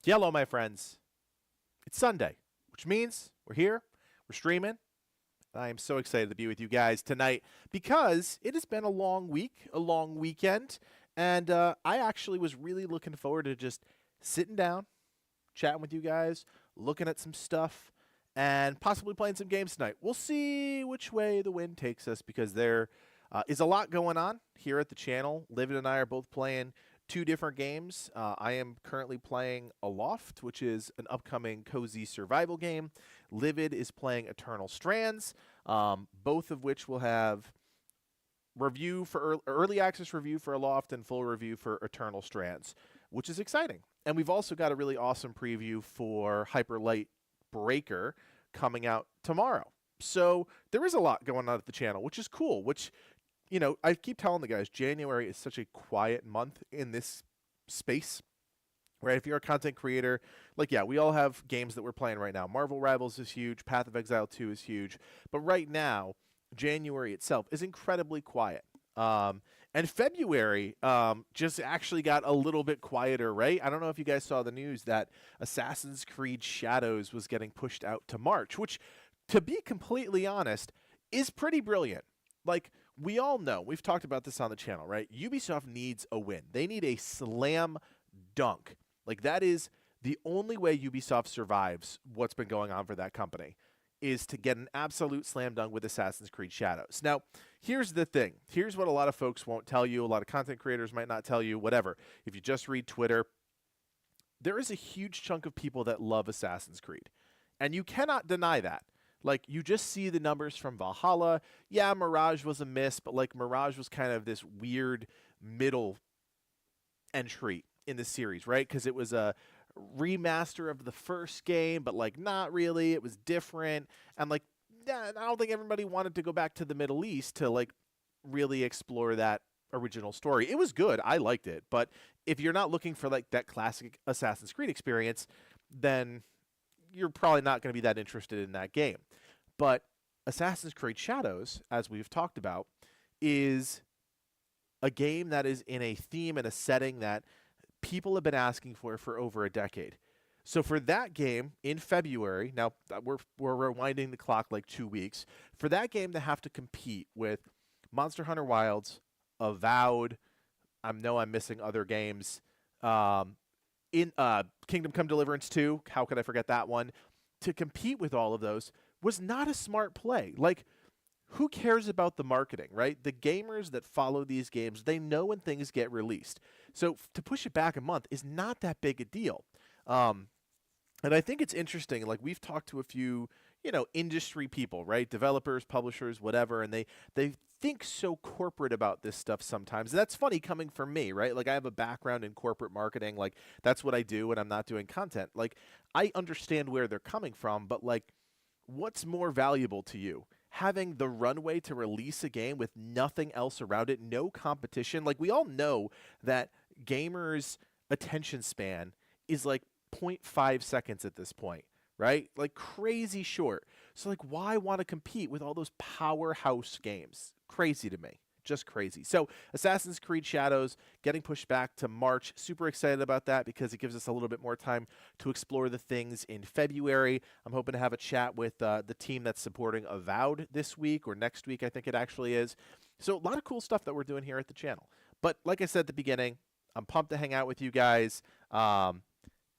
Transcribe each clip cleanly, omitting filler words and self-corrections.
Hello, my friends. It's Sunday, which means we're here, we're streaming. I am so excited to be with you guys tonight because it has been a long week, a long weekend, and I actually was really looking forward to just sitting down, chatting with you guys, looking at some stuff, and possibly playing some games tonight. We'll see which way the wind takes us because there is a lot going on here at the channel. Livid and I are both playing two different games. I am currently playing Aloft, which is an upcoming cozy survival game. Livid is playing Eternal Strands, both of which will have review for early access review for Aloft and full review for Eternal Strands, which is exciting. And we've also got a really awesome preview for Hyperlight Breaker coming out tomorrow. So there is a lot going on at the channel, which is cool, which I keep telling the guys, January is such a quiet month in this space, right? If you're a content creator, we all have games that we're playing right now. Marvel Rivals is huge. Path of Exile 2 is huge. But right now, January itself is incredibly quiet. And February just actually got a little bit quieter, right? I don't know if you guys saw the news that Assassin's Creed Shadows was getting pushed out to March, which, to be completely honest, is pretty brilliant. We all know, we've talked about this on the channel, right? Ubisoft needs a win. They need a slam dunk. That is the only way Ubisoft survives what's been going on for that company, is to get an absolute slam dunk with Assassin's Creed Shadows. Now, here's the thing. Here's what a lot of folks won't tell you. A lot of content creators might not tell you, whatever. If you just read Twitter, there is a huge chunk of people that love Assassin's Creed. And you cannot deny that. You just see the numbers from Valhalla. Yeah, Mirage was a miss, but Mirage was kind of this weird middle entry in the series, right? Because it was a remaster of the first game, but not really. It was different. And I don't think everybody wanted to go back to the Middle East to really explore that original story. It was good. I liked it. But if you're not looking for that classic Assassin's Creed experience, then you're probably not going to be that interested in that game. But Assassin's Creed Shadows, as we've talked about, is a game that is in a theme and a setting that people have been asking for over a decade. So for that game in February, now we're rewinding the clock 2 weeks, for that game to have to compete with Monster Hunter Wilds, Avowed, I know I'm missing other games, in Kingdom Come Deliverance 2, how could I forget that one? To compete with all of those was not a smart play. Who cares about the marketing, right? The gamers that follow these games, they know when things get released. So to push it back a month is not that big a deal. And I think it's interesting, we've talked to a few, industry people, right? Developers, publishers, whatever, and they think so corporate about this stuff sometimes. And that's funny coming from me, right? I have a background in corporate marketing. That's what I do when I'm not doing content. I understand where they're coming from, but what's more valuable to you? Having the runway to release a game with nothing else around it, no competition. We all know that gamers' attention span is 0.5 seconds at this point, right? Crazy short. So why want to compete with all those powerhouse games? Crazy to me. Just crazy. So Assassin's Creed Shadows getting pushed back to March. Super excited about that because it gives us a little bit more time to explore the things in February. I'm hoping to have a chat with the team that's supporting Avowed this week or next week, I think it actually is. So a lot of cool stuff that we're doing here at the channel. But like I said at the beginning, I'm pumped to hang out with you guys.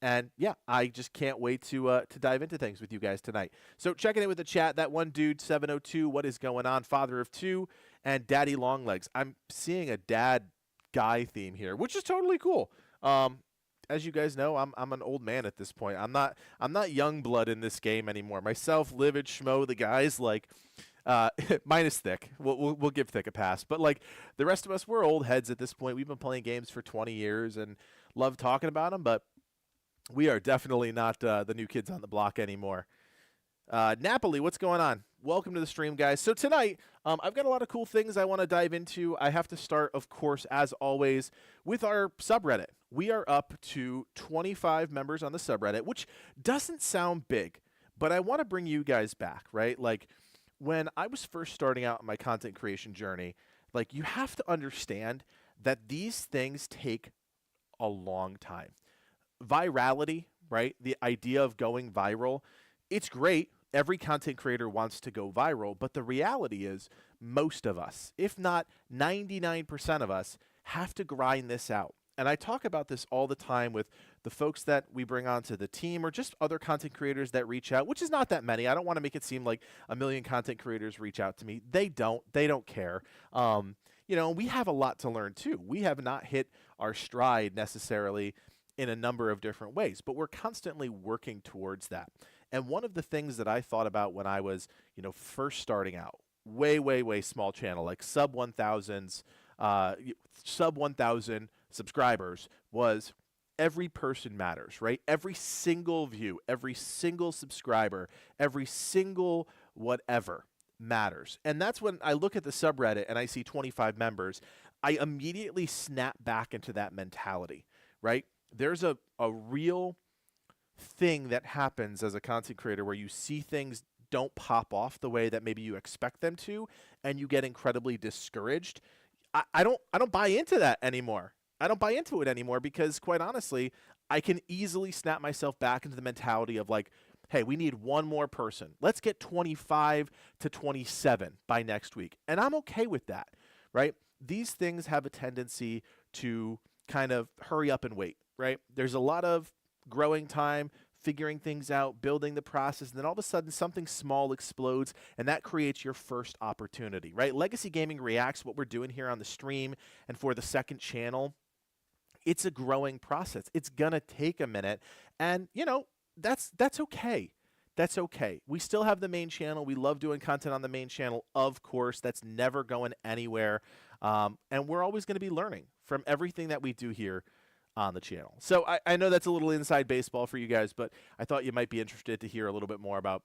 And yeah, I just can't wait to dive into things with you guys tonight. So checking in with the chat, that one dude, 702, what is going on? Father of two, and Daddy Longlegs. I'm seeing a dad guy theme here, which is totally cool. As you guys know, I'm an old man at this point. I'm not young blood in this game anymore. Myself, Livid, Schmo, the guys minus Thick. We'll give Thick a pass. But the rest of us, we're old heads at this point. We've been playing games for 20 years and love talking about them, but we are definitely not the new kids on the block anymore. Napoli, what's going on? Welcome to the stream, guys. So tonight, I've got a lot of cool things I want to dive into. I have to start, of course, as always, with our subreddit. We are up to 25 members on the subreddit, which doesn't sound big, but I want to bring you guys back, right? When I was first starting out in my content creation journey, you have to understand that these things take a long time. Virality, right? The idea of going viral, it's great. Every content creator wants to go viral, but the reality is most of us, if not 99% of us, have to grind this out. And I talk about this all the time with the folks that we bring onto the team or just other content creators that reach out, which is not that many. I don't want to make it seem like a million content creators reach out to me. They don't. They don't care. We have a lot to learn too. We have not hit our stride necessarily in a number of different ways, but we're constantly working towards that. And one of the things that I thought about when I was, first starting out, way, way, way small channel, like sub 1,000 subscribers, was every person matters, right? Every single view, every single subscriber, every single whatever matters. And that's when I look at the subreddit and I see 25 members, I immediately snap back into that mentality, right? There's a real thing that happens as a content creator where you see things don't pop off the way that maybe you expect them to, and you get incredibly discouraged. I don't buy into that anymore. I don't buy into it anymore because, quite honestly, I can easily snap myself back into the mentality of like, hey, we need one more person. Let's get 25 to 27 by next week. And I'm okay with that, right? These things have a tendency to kind of hurry up and wait, right? There's a lot of growing time, figuring things out, building the process, and then all of a sudden something small explodes, and that creates your first opportunity, right? Legacy Gaming Reacts, what we're doing here on the stream and for the second channel, it's a growing process. It's going to take a minute, and, that's okay. That's okay. We still have the main channel. We love doing content on the main channel, of course. That's never going anywhere, and we're always going to be learning from everything that we do here on the channel. So I know that's a little inside baseball for you guys, but I thought you might be interested to hear a little bit more about,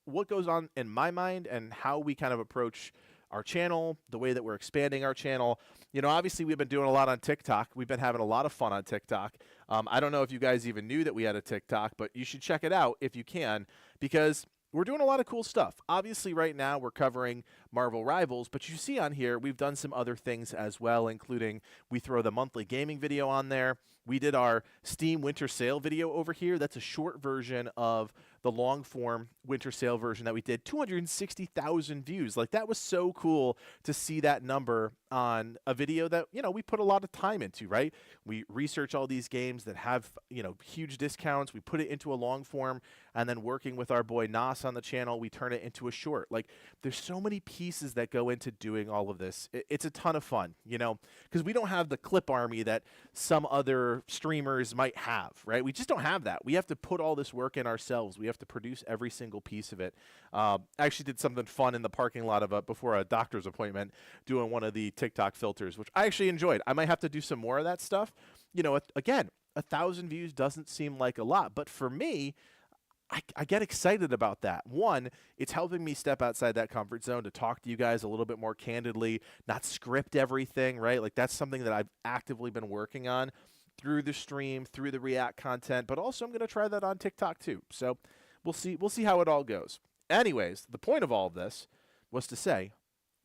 what goes on in my mind and how we kind of approach our channel, the way that we're expanding our channel. Obviously we've been doing a lot on TikTok. We've been having a lot of fun on TikTok. I don't know if you guys even knew that we had a TikTok, but you should check it out if you can, because we're doing a lot of cool stuff. Obviously, right now we're covering Marvel Rivals, but you see on here we've done some other things as well, including we throw the monthly gaming video on there. We did our Steam Winter Sale video over here. That's a short version of the long form Winter Sale version that we did. 260,000 views. Like, that was so cool to see that number on a video that, we put a lot of time into, right? We research all these games that have, huge discounts. We put it into a long form, and then working with our boy Nas on the channel, we turn it into a short. Like, there's so many pieces that go into doing all of this. It's a ton of fun, because we don't have the clip army that some other streamers might have, right? We just don't have that. We have to put all this work in ourselves. We have to produce every single piece of it. I actually did something fun in the parking lot of before a doctor's appointment, doing one of the TikTok filters, which I actually enjoyed. I might have to do some more of that stuff. Again, 1,000 views doesn't seem like a lot, but for me, I get excited about that. One, it's helping me step outside that comfort zone to talk to you guys a little bit more candidly, not script everything, right? Like, that's something that I've actively been working on through the stream, through the React content, but also I'm going to try that on TikTok too. So we'll see how it all goes. Anyways, the point of all of this was to say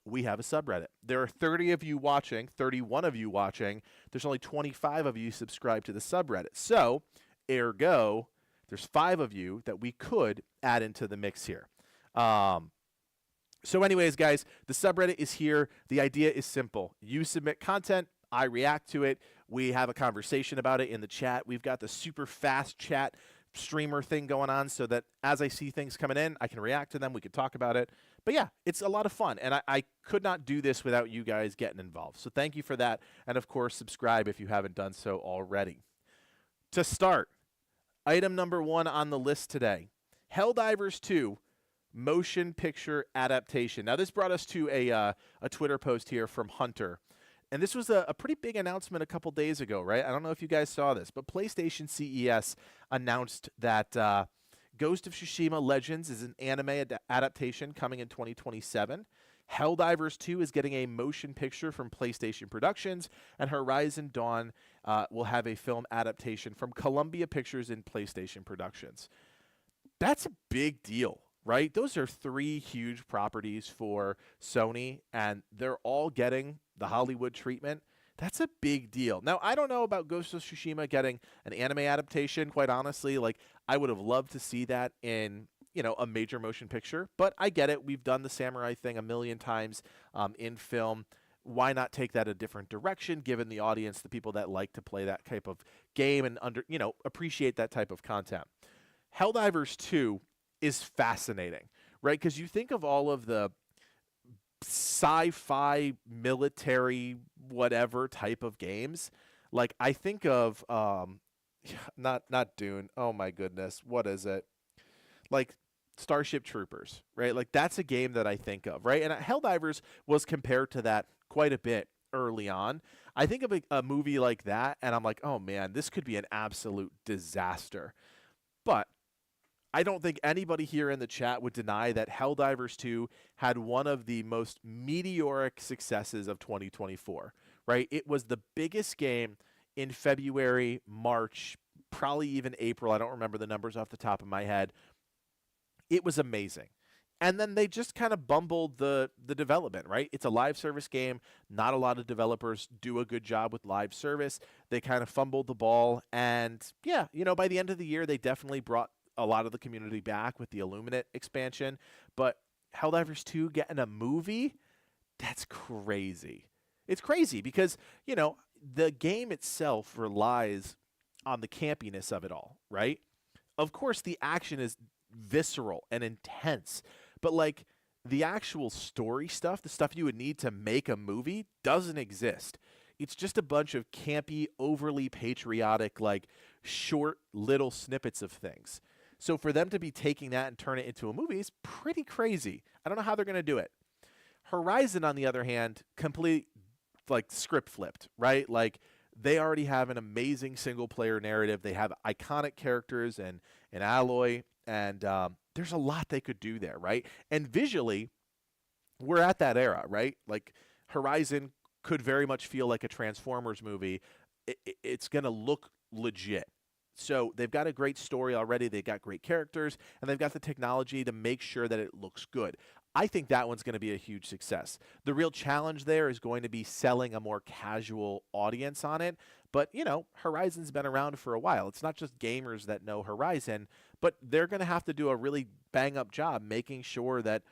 we have a subreddit. There are 30 of you watching, 31 of you watching. There's only 25 of you subscribed to the subreddit. So, ergo, there's 5 of you that we could add into the mix here. So anyways, guys, the subreddit is here. The idea is simple. You submit content, I react to it. We have a conversation about it in the chat. We've got the super fast chat streamer thing going on so that as I see things coming in, I can react to them. We can talk about it. But yeah, it's a lot of fun. And I could not do this without you guys getting involved. So thank you for that. And of course, subscribe if you haven't done so already. To start, item number 1 on the list today, Helldivers 2 motion picture adaptation. Now, this brought us to a Twitter post here from Hunter. And this was a pretty big announcement a couple days ago, right? I don't know if you guys saw this, but PlayStation CES announced that Ghost of Tsushima Legends is an anime adaptation coming in 2027. Helldivers 2 is getting a motion picture from PlayStation Productions, and Horizon Dawn will have a film adaptation from Columbia Pictures and PlayStation Productions. That's a big deal, right? Those are 3 huge properties for Sony, and they're all getting the Hollywood treatment. That's a big deal. Now, I don't know about Ghost of Tsushima getting an anime adaptation, quite honestly. Like, I would have loved to see that in, a major motion picture, but I get it. We've done the samurai thing a million times in film. Why not take that a different direction, given the audience, the people that like to play that type of game and appreciate that type of content? Helldivers 2 is fascinating, right? Because you think of all of the sci-fi military whatever type of games. Like I think of not Dune. Oh my goodness, what is it? Like Starship Troopers, right? Like that's a game that I think of, right? And Helldivers was compared to that quite a bit early on. I think of a movie like that and I'm like, "Oh man, this could be an absolute disaster." But I don't think anybody here in the chat would deny that Helldivers 2 had one of the most meteoric successes of 2024, right? It was the biggest game in February, March, probably even April. I don't remember the numbers off the top of my head. It was amazing. And then they just kind of bumbled the development, right? It's a live service game. Not a lot of developers do a good job with live service. They kind of fumbled the ball. And yeah, by the end of the year, they definitely brought a lot of the community back with the Illuminate expansion. But Helldivers 2 getting a movie, that's crazy. It's crazy because, the game itself relies on the campiness of it all, right? Of course, the action is visceral and intense, but like the actual story stuff, the stuff you would need to make a movie, doesn't exist. It's just a bunch of campy, overly patriotic, like short little snippets of things. So for them to be taking that and turn it into a movie is pretty crazy. I don't know how they're going to do it. Horizon, on the other hand, complete like script flipped, right? Like they already have an amazing single player narrative. They have iconic characters and Aloy, and there's a lot they could do there, right? And visually, we're at that era, right? Like Horizon could very much feel like a Transformers movie. It's going to look legit. So they've got a great story already. They've got great characters, and they've got the technology to make sure that it looks good. I think that one's going to be a huge success. The real challenge there is going to be selling a more casual audience on it. But, Horizon's been around for a while. It's not just gamers that know Horizon, but they're going to have to do a really bang-up job making sure that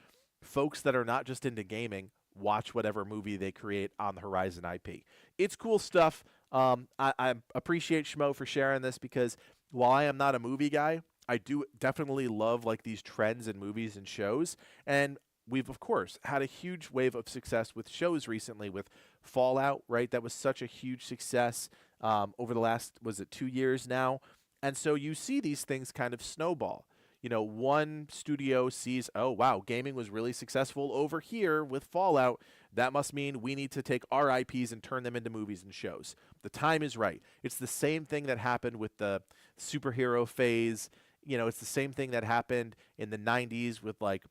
folks that are not just into gaming watch whatever movie they create on the Horizon IP. It's cool stuff. I appreciate Schmo for sharing this because while I am not a movie guy, I do definitely love like these trends in movies and shows. And we've, of course, had a huge wave of success with shows recently with Fallout, right? That was such a huge success over the last, was it 2 years now? And so you see these things kind of snowball. One studio sees, oh, wow, gaming was really successful over here with Fallout. That must mean we need to take our IPs and turn them into movies and shows. The time is right. It's the same thing that happened with the superhero phase. It's the same thing that happened in the 90s with like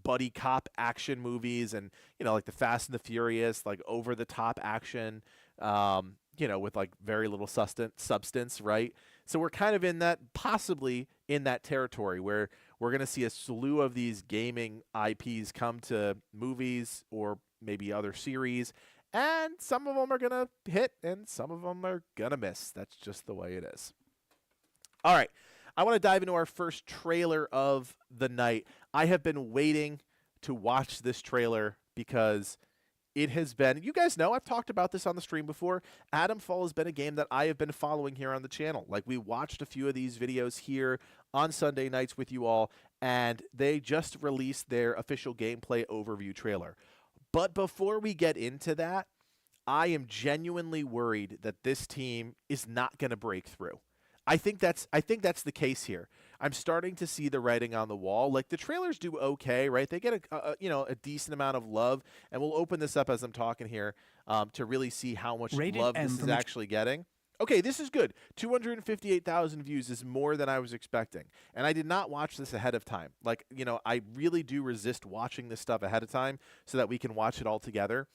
buddy cop action movies and, like the Fast and the Furious, like over the top action, with like very little substance, right? So we're kind of possibly in that territory where we're going to see a slew of these gaming IPs come to movies or maybe other series, and some of them are going to hit and some of them are going to miss. That's just the way it is. All right. I want to dive into our first trailer of the night. I have been waiting to watch this trailer because it has been, you guys know, I've talked about this on the stream before. Adamfall has been a game that I have been following here on the channel. Like we watched a few of these videos here on Sunday nights with you all, and they just released their official gameplay overview trailer. But before we get into that, I am genuinely worried that this team is not going to break through. I think that's the case here. I'm starting to see the writing on the wall. Like the trailers do okay, right? They get a decent amount of love, and we'll open this up as I'm talking here to really see how much love this is actually getting. Okay, this is good. 258,000 views is more than I was expecting, and I did not watch this ahead of time. Like I really do resist watching this stuff ahead of time so that we can watch it all together.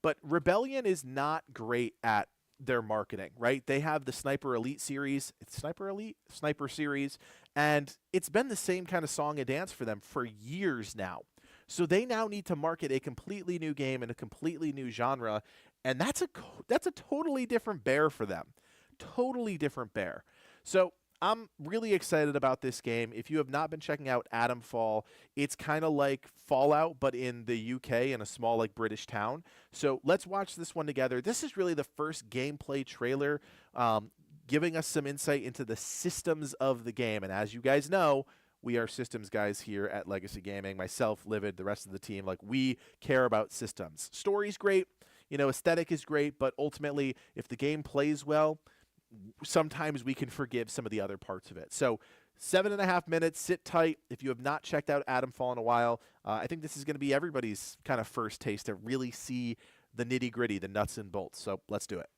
But Rebellion is not great at their marketing, right? They have the Sniper Elite series. It's Sniper series, and it's been the same kind of song and dance for them for years now. So they now need to market a completely new game and a completely new genre, and that's a totally different bear for them. Totally different bear. So I'm really excited about this game. If you have not been checking out Atomfall, it's kind of like Fallout, but in the UK in a small, like, British town. So let's watch this one together. This is really the first gameplay trailer, giving us some insight into the systems of the game. And as you guys know, we are systems guys here at Legacy Gaming. Myself, Livid, the rest of the team, like, we care about systems. Story's great, aesthetic is great, but ultimately, if the game plays well, sometimes we can forgive some of the other parts of it. So 7.5 minutes, sit tight. If you have not checked out Atomfall in a while, I think this is going to be everybody's kind of first taste to really see the nitty gritty, the nuts and bolts. So let's do it.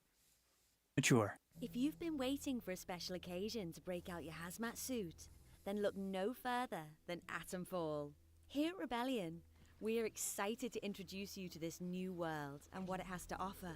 Mature. If you've been waiting for a special occasion to break out your hazmat suit, then look no further than Atomfall. Here at Rebellion, we are excited to introduce you to this new world and what it has to offer.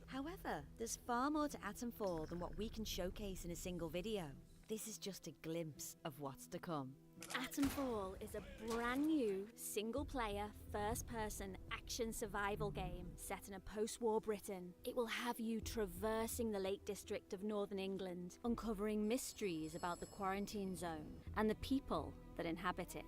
However, there's far more to Atomfall than what we can showcase in a single video. This is just a glimpse of what's to come. Atomfall is a brand new, single-player, first-person action survival game set in a post-war Britain. It will have you traversing the Lake District of Northern England, uncovering mysteries about the quarantine zone and the people that inhabit it.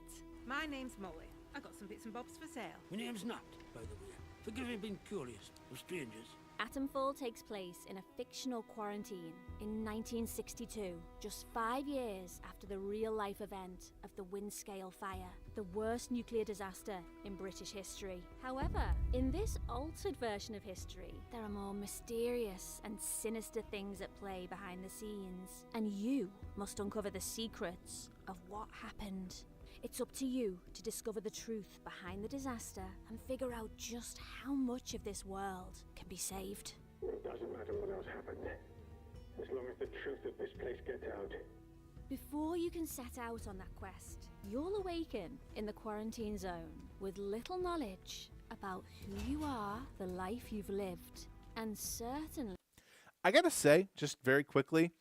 My name's Molly. I got some bits and bobs for sale. My name's Nat, by the way. Forgive me being curious of strangers. Atomfall takes place in a fictional quarantine in 1962, just 5 years after the real-life event of the Windscale Fire, the worst nuclear disaster in British history. However, in this altered version of history, there are more mysterious and sinister things at play behind the scenes, and you must uncover the secrets of what happened. It's up to you to discover the truth behind the disaster and figure out just how much of this world can be saved. It doesn't matter what else happened, as long as the truth of this place gets out. Before you can set out on that quest, you'll awaken in the quarantine zone with little knowledge about who you are, the life you've lived, and certainly... I gotta say, just very quickly,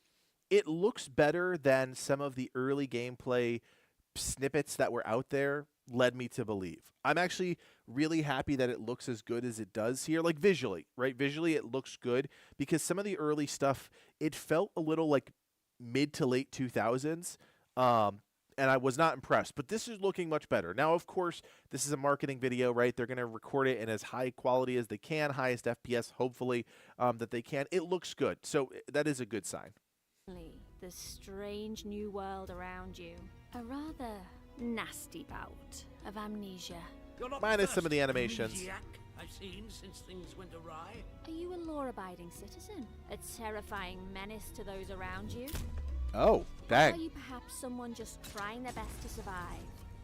it looks better than some of the early gameplay snippets that were out there led me to believe. I'm actually really happy that it looks as good as it does here, like visually, right? Visually, it looks good because some of the early stuff, it felt a little like mid to late 2000s, and I was not impressed. But this is looking much better. Now, of course, this is a marketing video, right? They're going to record it in as high quality as they can, highest FPS, hopefully, that they can. It looks good, so that is a good sign. The strange new world around you. A rather nasty bout of amnesia. Minus some of the animations. I've seen since things went awry. Are you a law-abiding citizen? A terrifying menace to those around you? Oh, Or dang. are you perhaps someone just trying their best to survive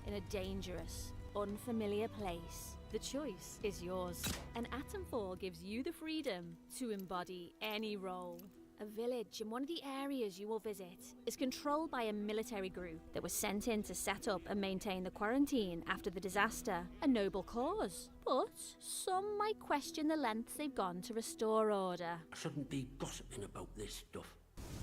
in a dangerous, unfamiliar place? The choice is yours. And Atomfall gives you the freedom to embody any role. A village in one of the areas you will visit is controlled by a military group that was sent in to set up and maintain the quarantine after the disaster. A noble cause. But some might question the lengths they've gone to restore order. I shouldn't be gossiping about this stuff.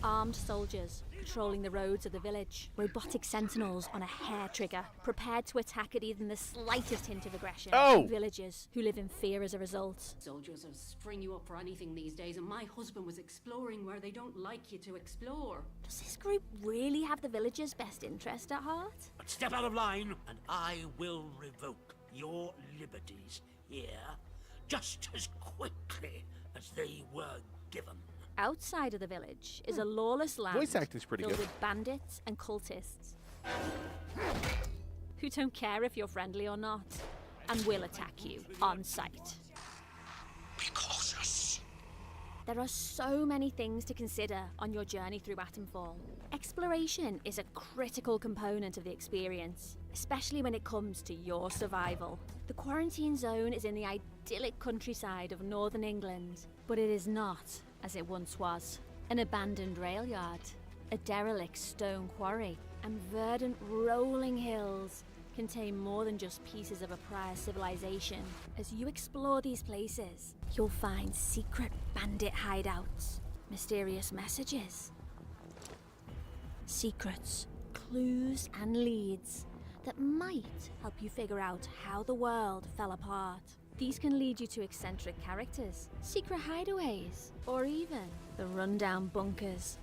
Armed soldiers patrolling the roads of the village. Robotic sentinels on a hair trigger, prepared to attack at even the slightest hint of aggression. Oh! Villagers who live in fear as a result. Soldiers will string you up for anything these days, and my husband was exploring where they don't like you to explore. Does this group really have the villagers' best interest at heart? But step out of line, and I will revoke your liberties here just as quickly as they were given. Outside of the village is a lawless land Voice acting's pretty filled good. with bandits and cultists who don't care if you're friendly or not and will attack you on sight. Be cautious. There are so many things to consider on your journey through Atomfall. Exploration is a critical component of the experience, especially when it comes to your survival. The quarantine zone is in the idyllic countryside of northern England, but it is not as it once was. An abandoned rail yard, a derelict stone quarry, and verdant rolling hills contain more than just pieces of a prior civilization. As you explore these places, you'll find secret bandit hideouts, mysterious messages, secrets, clues, and leads that might help you figure out how the world fell apart. These can lead you to eccentric characters, secret hideaways, or even the rundown bunkers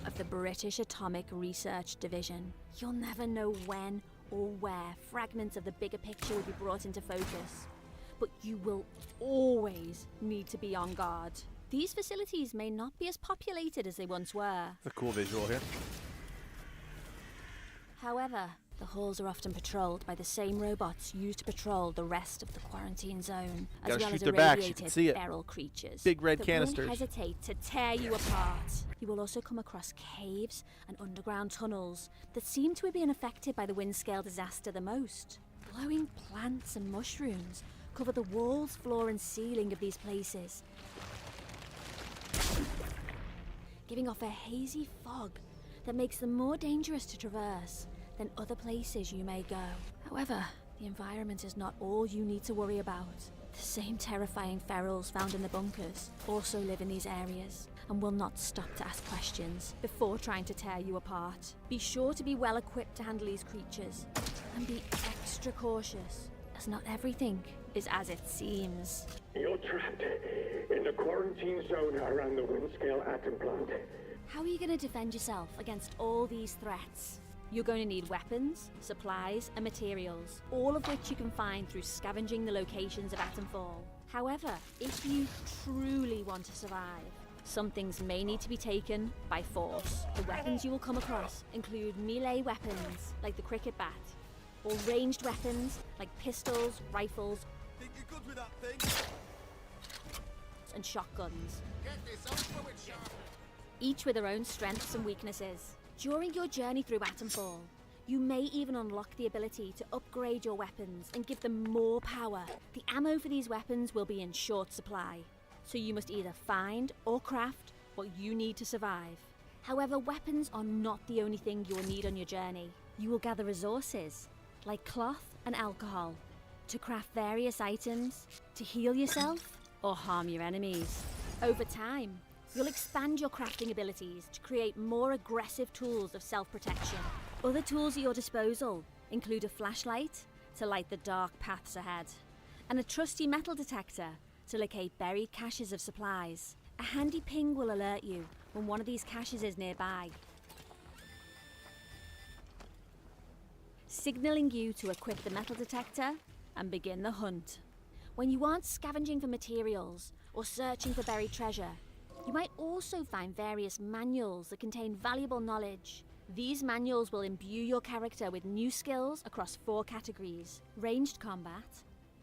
of the British Atomic Research Division. You'll never know when or where fragments of the bigger picture will be brought into focus, but you will always need to be on guard. These facilities may not be as populated as they once were. It's a cool visual here. However, the halls are often patrolled by the same robots used to patrol the rest of the quarantine zone, as Gotta well shoot as their backs, you can irradiated see it. feral creatures Big red that canisters. won't hesitate to tear you apart. You will also come across caves and underground tunnels that seem to have been affected by the Windscale disaster the most. Glowing plants and mushrooms cover the walls, floor and ceiling of these places, giving off a hazy fog that makes them more dangerous to traverse than other places you may go. However, the environment is not all you need to worry about. The same terrifying ferals found in the bunkers also live in these areas and will not stop to ask questions before trying to tear you apart. Be sure to be well equipped to handle these creatures and be extra cautious, as not everything is as it seems. You're trapped in the quarantine zone around the Windscale atom plant. How are you going to defend yourself against all these threats? You're going to need weapons, supplies, and materials, all of which you can find through scavenging the locations of Atomfall. However, if you truly want to survive, some things may need to be taken by force. The weapons you will come across include melee weapons, like the cricket bat, or ranged weapons, like pistols, rifles, Think you're good with that thing? and shotguns, Get this over with, Sharp. each with their own strengths and weaknesses. During your journey through Atomfall, you may even unlock the ability to upgrade your weapons and give them more power. The ammo for these weapons will be in short supply, so you must either find or craft what you need to survive. However, weapons are not the only thing you will need on your journey. You will gather resources, like cloth and alcohol, to craft various items, to heal yourself, or harm your enemies. Over time, you'll expand your crafting abilities to create more aggressive tools of self-protection. Other tools at your disposal include a flashlight to light the dark paths ahead, and a trusty metal detector to locate buried caches of supplies. A handy ping will alert you when one of these caches is nearby, signaling you to equip the metal detector and begin the hunt. When you aren't scavenging for materials or searching for buried treasure, you might also find various manuals that contain valuable knowledge. These manuals will imbue your character with new skills across 4 categories: ranged combat,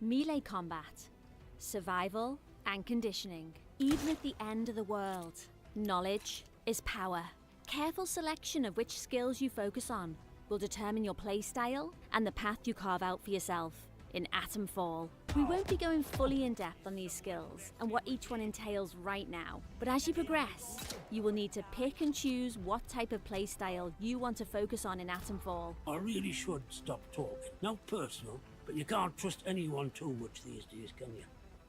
melee combat, survival, and conditioning. Even at the end of the world, knowledge is power. Careful selection of which skills you focus on will determine your playstyle and the path you carve out for yourself in Atomfall. We won't be going fully in depth on these skills and what each one entails right now, but as you progress, you will need to pick and choose what type of playstyle you want to focus on in Atomfall. I really should stop talking. No personal, but you can't trust anyone too much these days, can you?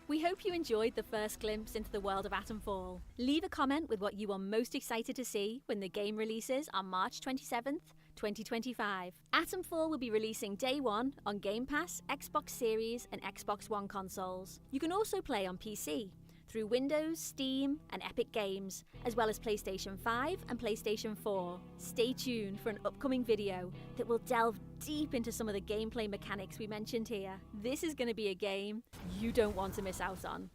We hope you enjoyed the first glimpse into the world of Atomfall. Leave a comment with what you are most excited to see when the game releases on March 27th, 2025. Atomfall will be releasing day 1 on Game Pass, Xbox Series and Xbox One consoles. You can also play on PC through Windows, Steam and Epic Games, as well as PlayStation 5 and PlayStation 4. Stay tuned for an upcoming video that will delve deep into some of the gameplay mechanics we mentioned here. This is going to be a game you don't want to miss out on.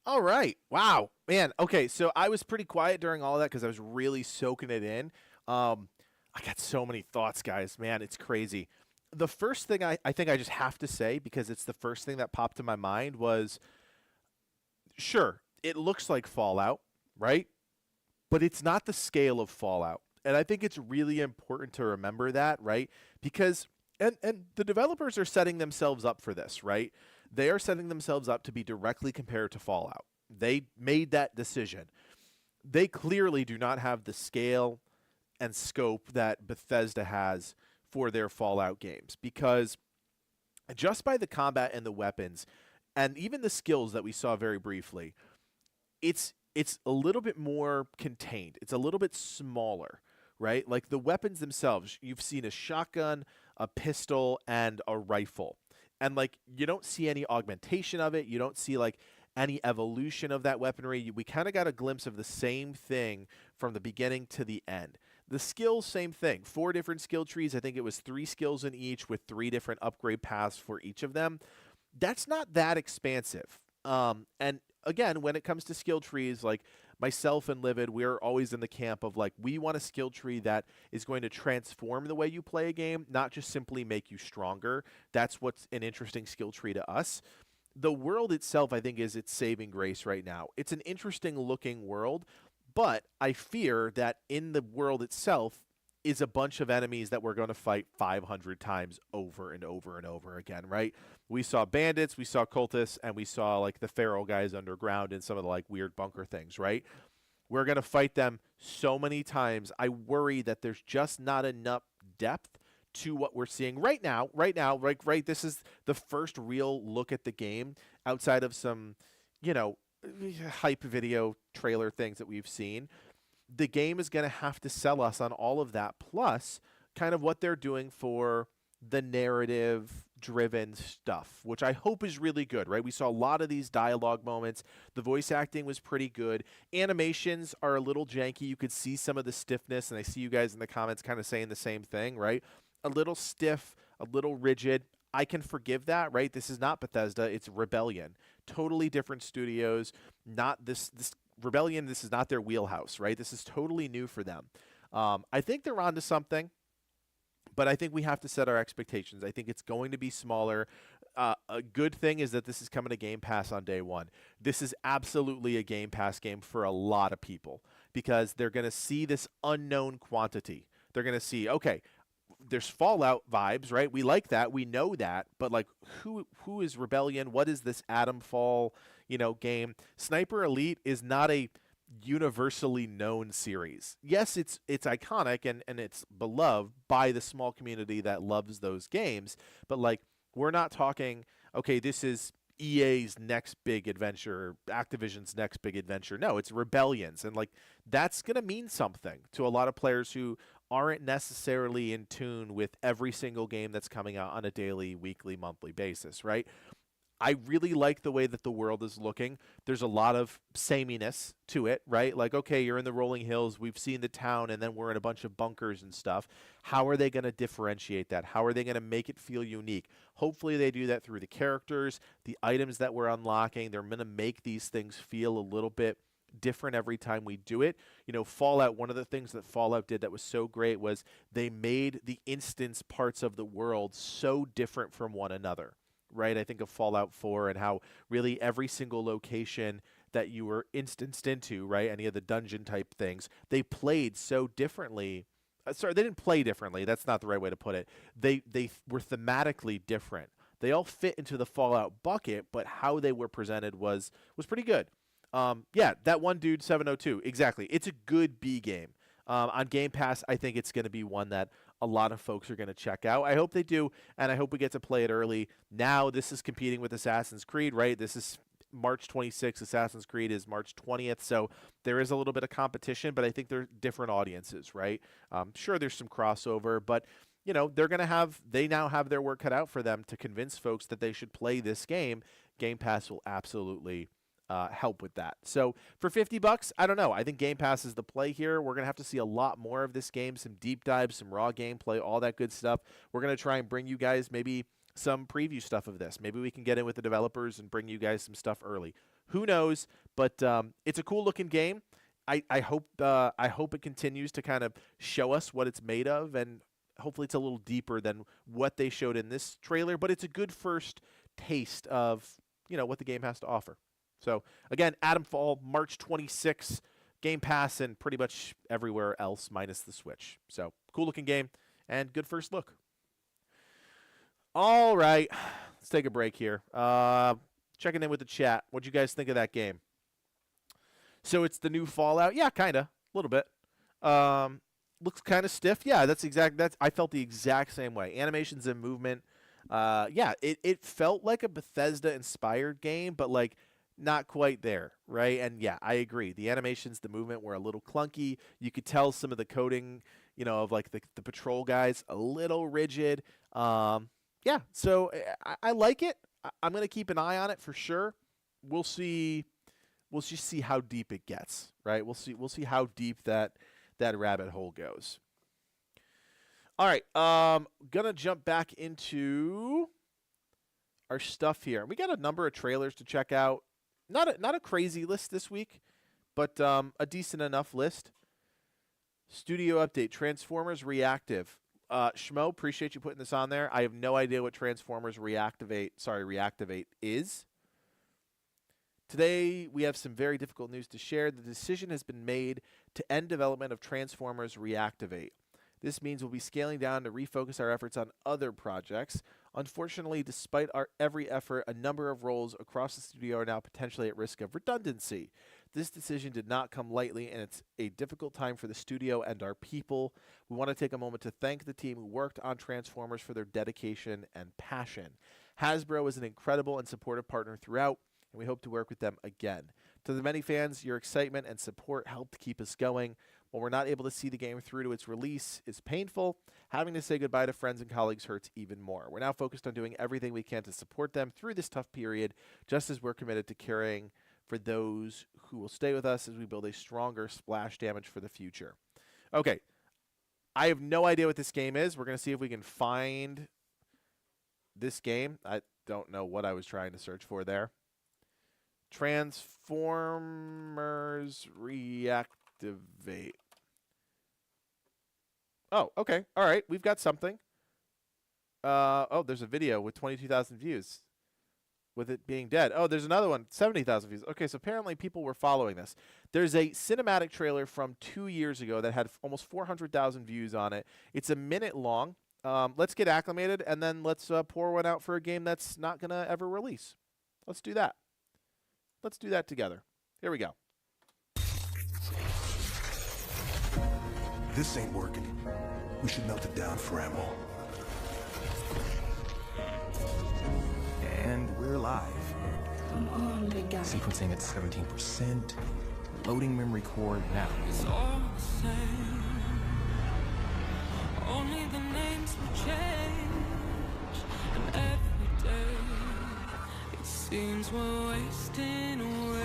All right. Wow. Man. Okay. So I was pretty quiet during all of that because I was really soaking it in. I got so many thoughts, guys. Man, it's crazy. The first thing I think I just have to say, because it's the first thing that popped in my mind, was, sure, it looks like Fallout, right? But it's not the scale of Fallout. And I think it's really important to remember that, right? Because, and the developers are setting themselves up for this, right? They are setting themselves up to be directly compared to Fallout. They made that decision. They clearly do not have the scale and scope that Bethesda has for their Fallout games, because just by the combat and the weapons and even the skills that we saw very briefly, it's a little bit more contained. It's a little bit smaller, right? Like the weapons themselves, you've seen a shotgun, a pistol, and a rifle. And like you don't see any augmentation of it. You don't see like any evolution of that weaponry. We kind of got a glimpse of the same thing from the beginning to the end. The skills, same thing. 4 different skill trees. I think it was 3 skills in each with 3 different upgrade paths for each of them. That's not that expansive. And again, when it comes to skill trees, like myself and Livid, we're always in the camp of like, we want a skill tree that is going to transform the way you play a game, not just simply make you stronger. That's what's an interesting skill tree to us. The world itself, I think, is its saving grace right now. It's an interesting looking world, but I fear that in the world itself is a bunch of enemies that we're going to fight 500 times over and over and over again, right? We saw bandits, we saw cultists, and we saw like the feral guys underground and some of the like weird bunker things, right? We're going to fight them so many times. I worry that there's just not enough depth to what we're seeing right now, right, this is the first real look at the game outside of some, hype video trailer things that we've seen. The game is going to have to sell us on all of that, plus kind of what they're doing for the narrative-driven stuff, which I hope is really good, right? We saw a lot of these dialogue moments. The voice acting was pretty good. Animations are a little janky. You could see some of the stiffness, and I see you guys in the comments kind of saying the same thing, right? A little stiff, a little rigid. I can forgive that, right? This is not Bethesda. It's Rebellion. Totally different studios. Not this Rebellion, this is not their wheelhouse, right? This is totally new for them. I think they're onto something, but I think we have to set our expectations. I think it's going to be smaller. A good thing is that this is coming to Game Pass on day one. This is absolutely a Game Pass game for a lot of people because they're going to see this unknown quantity. They're going to see, okay, there's Fallout vibes, right? We like that. We know that. But like, who is Rebellion? What is this Atomfall, game? Sniper Elite is not a universally known series. Yes, it's iconic and it's beloved by the small community that loves those games. But like, we're not talking, okay, this is EA's next big adventure, Activision's next big adventure. No, it's Rebellion's. And like, that's going to mean something to a lot of players who aren't necessarily in tune with every single game that's coming out on a daily, weekly, monthly basis, right? I really like the way that the world is looking. There's a lot of sameness to it, right? Like, okay, you're in the rolling hills, we've seen the town, and then we're in a bunch of bunkers and stuff. How are they going to differentiate that? How are they going to make it feel unique? Hopefully they do that through the characters, the items that we're unlocking. They're going to make these things feel a little bit different every time we do it. Fallout, one of the things that Fallout did that was so great was they made the instance parts of the world so different from one another, right? I think of Fallout 4 and how really every single location that you were instanced into, right, any of the dungeon type things, they played so differently. They didn't play differently. That's not the right way to put it. They were thematically different. They all fit into the Fallout bucket, but how they were presented was pretty good. That one dude, 702, exactly. It's a good B game. On Game Pass, I think it's going to be one that a lot of folks are going to check out. I hope they do, and I hope we get to play it early. Now, this is competing with Assassin's Creed, right? This is March 26th. Assassin's Creed is March 20th, so there is a little bit of competition, but I think they're different audiences, right? Sure, there's some crossover, but they now have their work cut out for them to convince folks that they should play this game. Game Pass will absolutely help with that. So for $50, I don't know. I think Game Pass is the play here. We're going to have to see a lot more of this game, some deep dives, some raw gameplay, all that good stuff. We're going to try and bring you guys maybe some preview stuff of this. Maybe we can get in with the developers and bring you guys some stuff early. Who knows? But it's a cool looking game. I hope it continues to kind of show us what it's made of, and hopefully it's a little deeper than what they showed in this trailer. But it's a good first taste of what the game has to offer. So, again, Atomfall, March 26th, Game Pass, and pretty much everywhere else minus the Switch. So, cool-looking game and good first look. All right, let's take a break here. Checking in with the chat. What'd you guys think of that game? So, it's the new Fallout? Yeah, kind of. A little bit. Looks kind of stiff. Yeah, I felt the exact same way. Animations and movement. It felt like a Bethesda-inspired game, but, like, not quite there, right? And yeah, I agree. The animations, the movement were a little clunky. You could tell some of the coding, of like the patrol guys, a little rigid. yeah, so I like it. I'm going to keep an eye on it for sure. We'll see. We'll just see how deep it gets, right? We'll see how deep that rabbit hole goes. All right, gonna jump back into our stuff here. We got a number of trailers to check out. Not a crazy list this week, but a decent enough list. Studio update: Transformers Reactive. Schmo, appreciate you putting this on there. I have no idea what Transformers Reactivate is. Today, we have some very difficult news to share. The decision has been made to end development of Transformers Reactivate. This means we'll be scaling down to refocus our efforts on other projects. Unfortunately, despite our every effort, a number of roles across the studio are now potentially at risk of redundancy. This decision did not come lightly, and it's a difficult time for the studio and our people. We want to take a moment to thank the team who worked on Transformers for their dedication and passion. Hasbro is an incredible and supportive partner throughout, and we hope to work with them again. To the many fans, your excitement and support helped keep us going. While we're not able to see the game through to its release is painful, having to say goodbye to friends and colleagues hurts even more. We're now focused on doing everything we can to support them through this tough period, just as we're committed to caring for those who will stay with us as we build a stronger splash damage for the future. Okay, I have no idea what this game is. We're going to see if we can find this game. I don't know what I was trying to search for there. Transformers Reactivate. Oh, okay. All right. We've got something. Oh, there's a video with 22,000 views with it being dead. Oh, there's another one, 70,000 views. Okay, so apparently people were following this. There's a cinematic trailer from 2 years ago that had almost 400,000 views on it. It's a minute long. Let's get acclimated, and then let's pour one out for a game that's not going to ever release. Let's do that. Let's do that together. Here we go. This ain't working. We should melt it down for ammo. And we're live. Come on, big guy. Sequencing at 17%. Loading memory core now. It's all the same. Only the names will change. And every day it seems we're wasting away.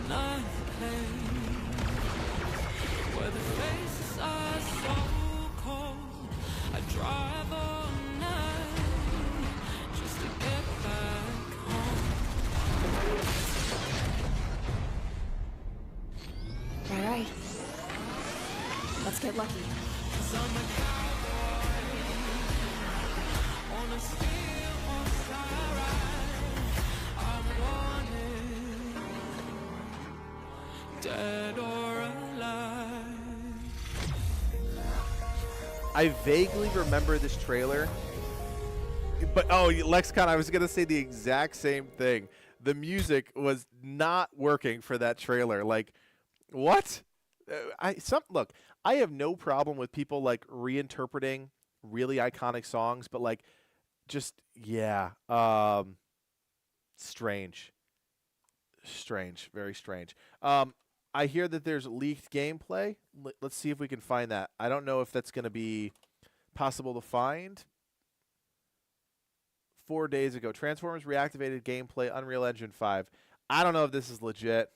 Another place where the faces are so cold. I drive all night just to get back home. All right. Let's get lucky. 'Cause I'm a cowboy on a steel horse I ride. I'm wanted, dead or alive. I vaguely remember this trailer. But, oh, Lexicon, I was going to say the exact same thing. The music was not working for that trailer. Like, what? Look, I have no problem with people, like, reinterpreting really iconic songs, but, like, just, yeah, strange. Strange, very strange. I hear that there's leaked gameplay. Let's see if we can find that. I don't know if that's going to be possible to find. 4 days ago, Transformers Reactivated gameplay, Unreal Engine 5. I don't know if this is legit.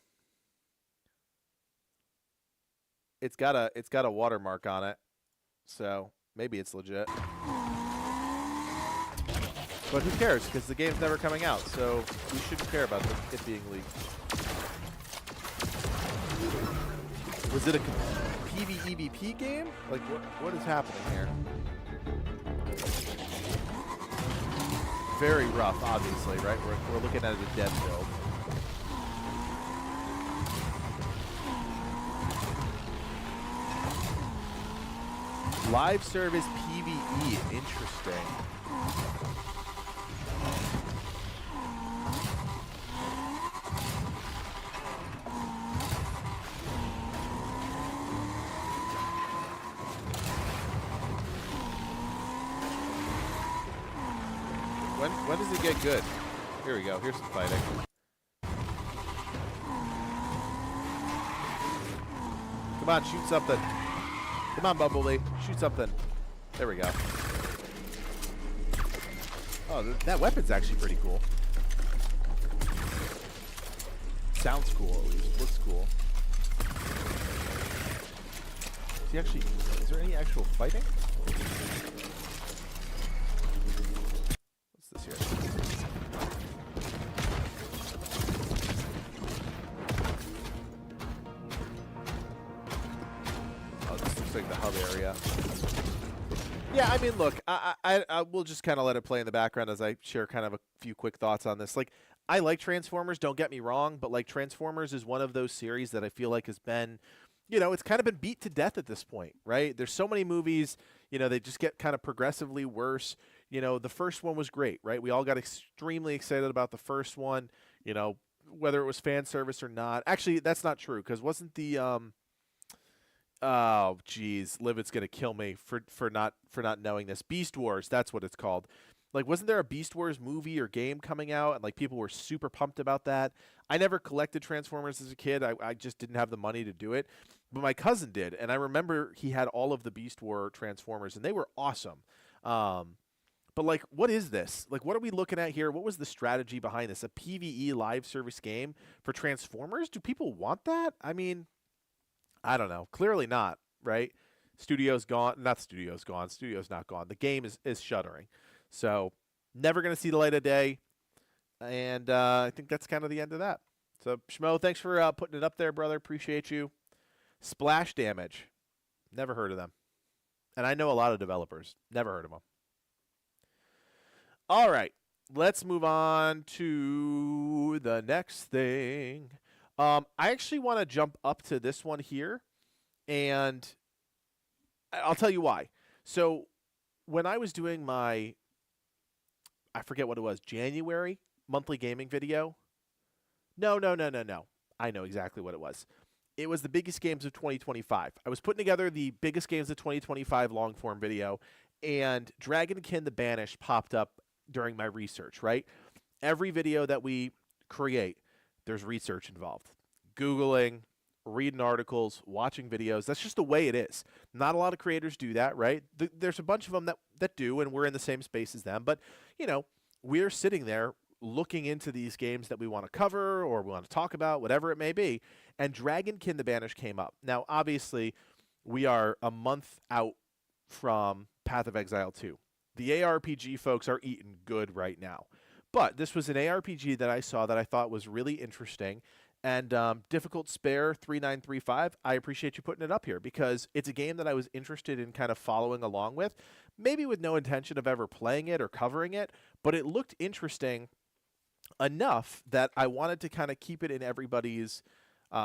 It's got a watermark on it, so maybe it's legit. But who cares? Because the game's never coming out, so we shouldn't care about it being leaked. Was it a PvEVP game? Like, what is happening here? Very rough, obviously, right? We're looking at a dev build. Live service PvE, interesting. When does it get good? Here we go. Here's some fighting. Come on, shoot something. Come on, Bumblebee. Shoot something. There we go. Oh, that weapon's actually pretty cool. Sounds cool, at least. Looks cool. Is there any actual fighting? What's this here? Oh, this looks like the hub area. Yeah, I mean, look, I will just kind of let it play in the background as I share kind of a few quick thoughts on this. Like, I like Transformers, don't get me wrong, but like Transformers is one of those series that I feel like has been, you know, it's kind of been beat to death at this point, right? There's so many movies, you know, they just get kind of progressively worse. You know, the first one was great, right? We all got extremely excited about the first one, you know, whether it was fan service or not. Actually, that's not true, because wasn't the oh geez, Livet's gonna kill me for not knowing this. Beast Wars, that's what it's called. Like, wasn't there a Beast Wars movie or game coming out, and like people were super pumped about that? I never collected Transformers as a kid. I just didn't have the money to do it, but my cousin did, and I remember he had all of the Beast War Transformers, and they were awesome. But like, what is this? Like, what are we looking at here? What was the strategy behind this? A PvE live service game for Transformers? Do people want that? I mean, I don't know. Clearly not, right? Studio's gone. Not Studio's gone. Studio's not gone. The game is shuttering. So, never going to see the light of day. And I think that's kind of the end of that. So, Shmo, thanks for putting it up there, brother. Appreciate you. Splash Damage. Never heard of them. And I know a lot of developers. Never heard of them. All right. Let's move on to the next thing. I actually want to jump up to this one here, and I'll tell you why. So when I was doing my, I forget what it was, January monthly gaming video. No. I know exactly what it was. It was the biggest games of 2025. I was putting together the biggest games of 2025 long form video, and Dragonkin the Banished popped up during my research, right? Every video that we create, there's research involved. Googling, reading articles, watching videos. That's just the way it is. Not a lot of creators do that, right? There's a bunch of them that do, and we're in the same space as them. But, you know, we're sitting there looking into these games that we want to cover or we want to talk about, whatever it may be. And Dragonkin the Banished came up. Now, obviously, we are a month out from Path of Exile 2. The ARPG folks are eating good right now. But this was an ARPG that I saw that I thought was really interesting. And Difficult Spare 3935, I appreciate you putting it up here because it's a game that I was interested in kind of following along with, maybe with no intention of ever playing it or covering it, but it looked interesting enough that I wanted to kind of keep it in everybody's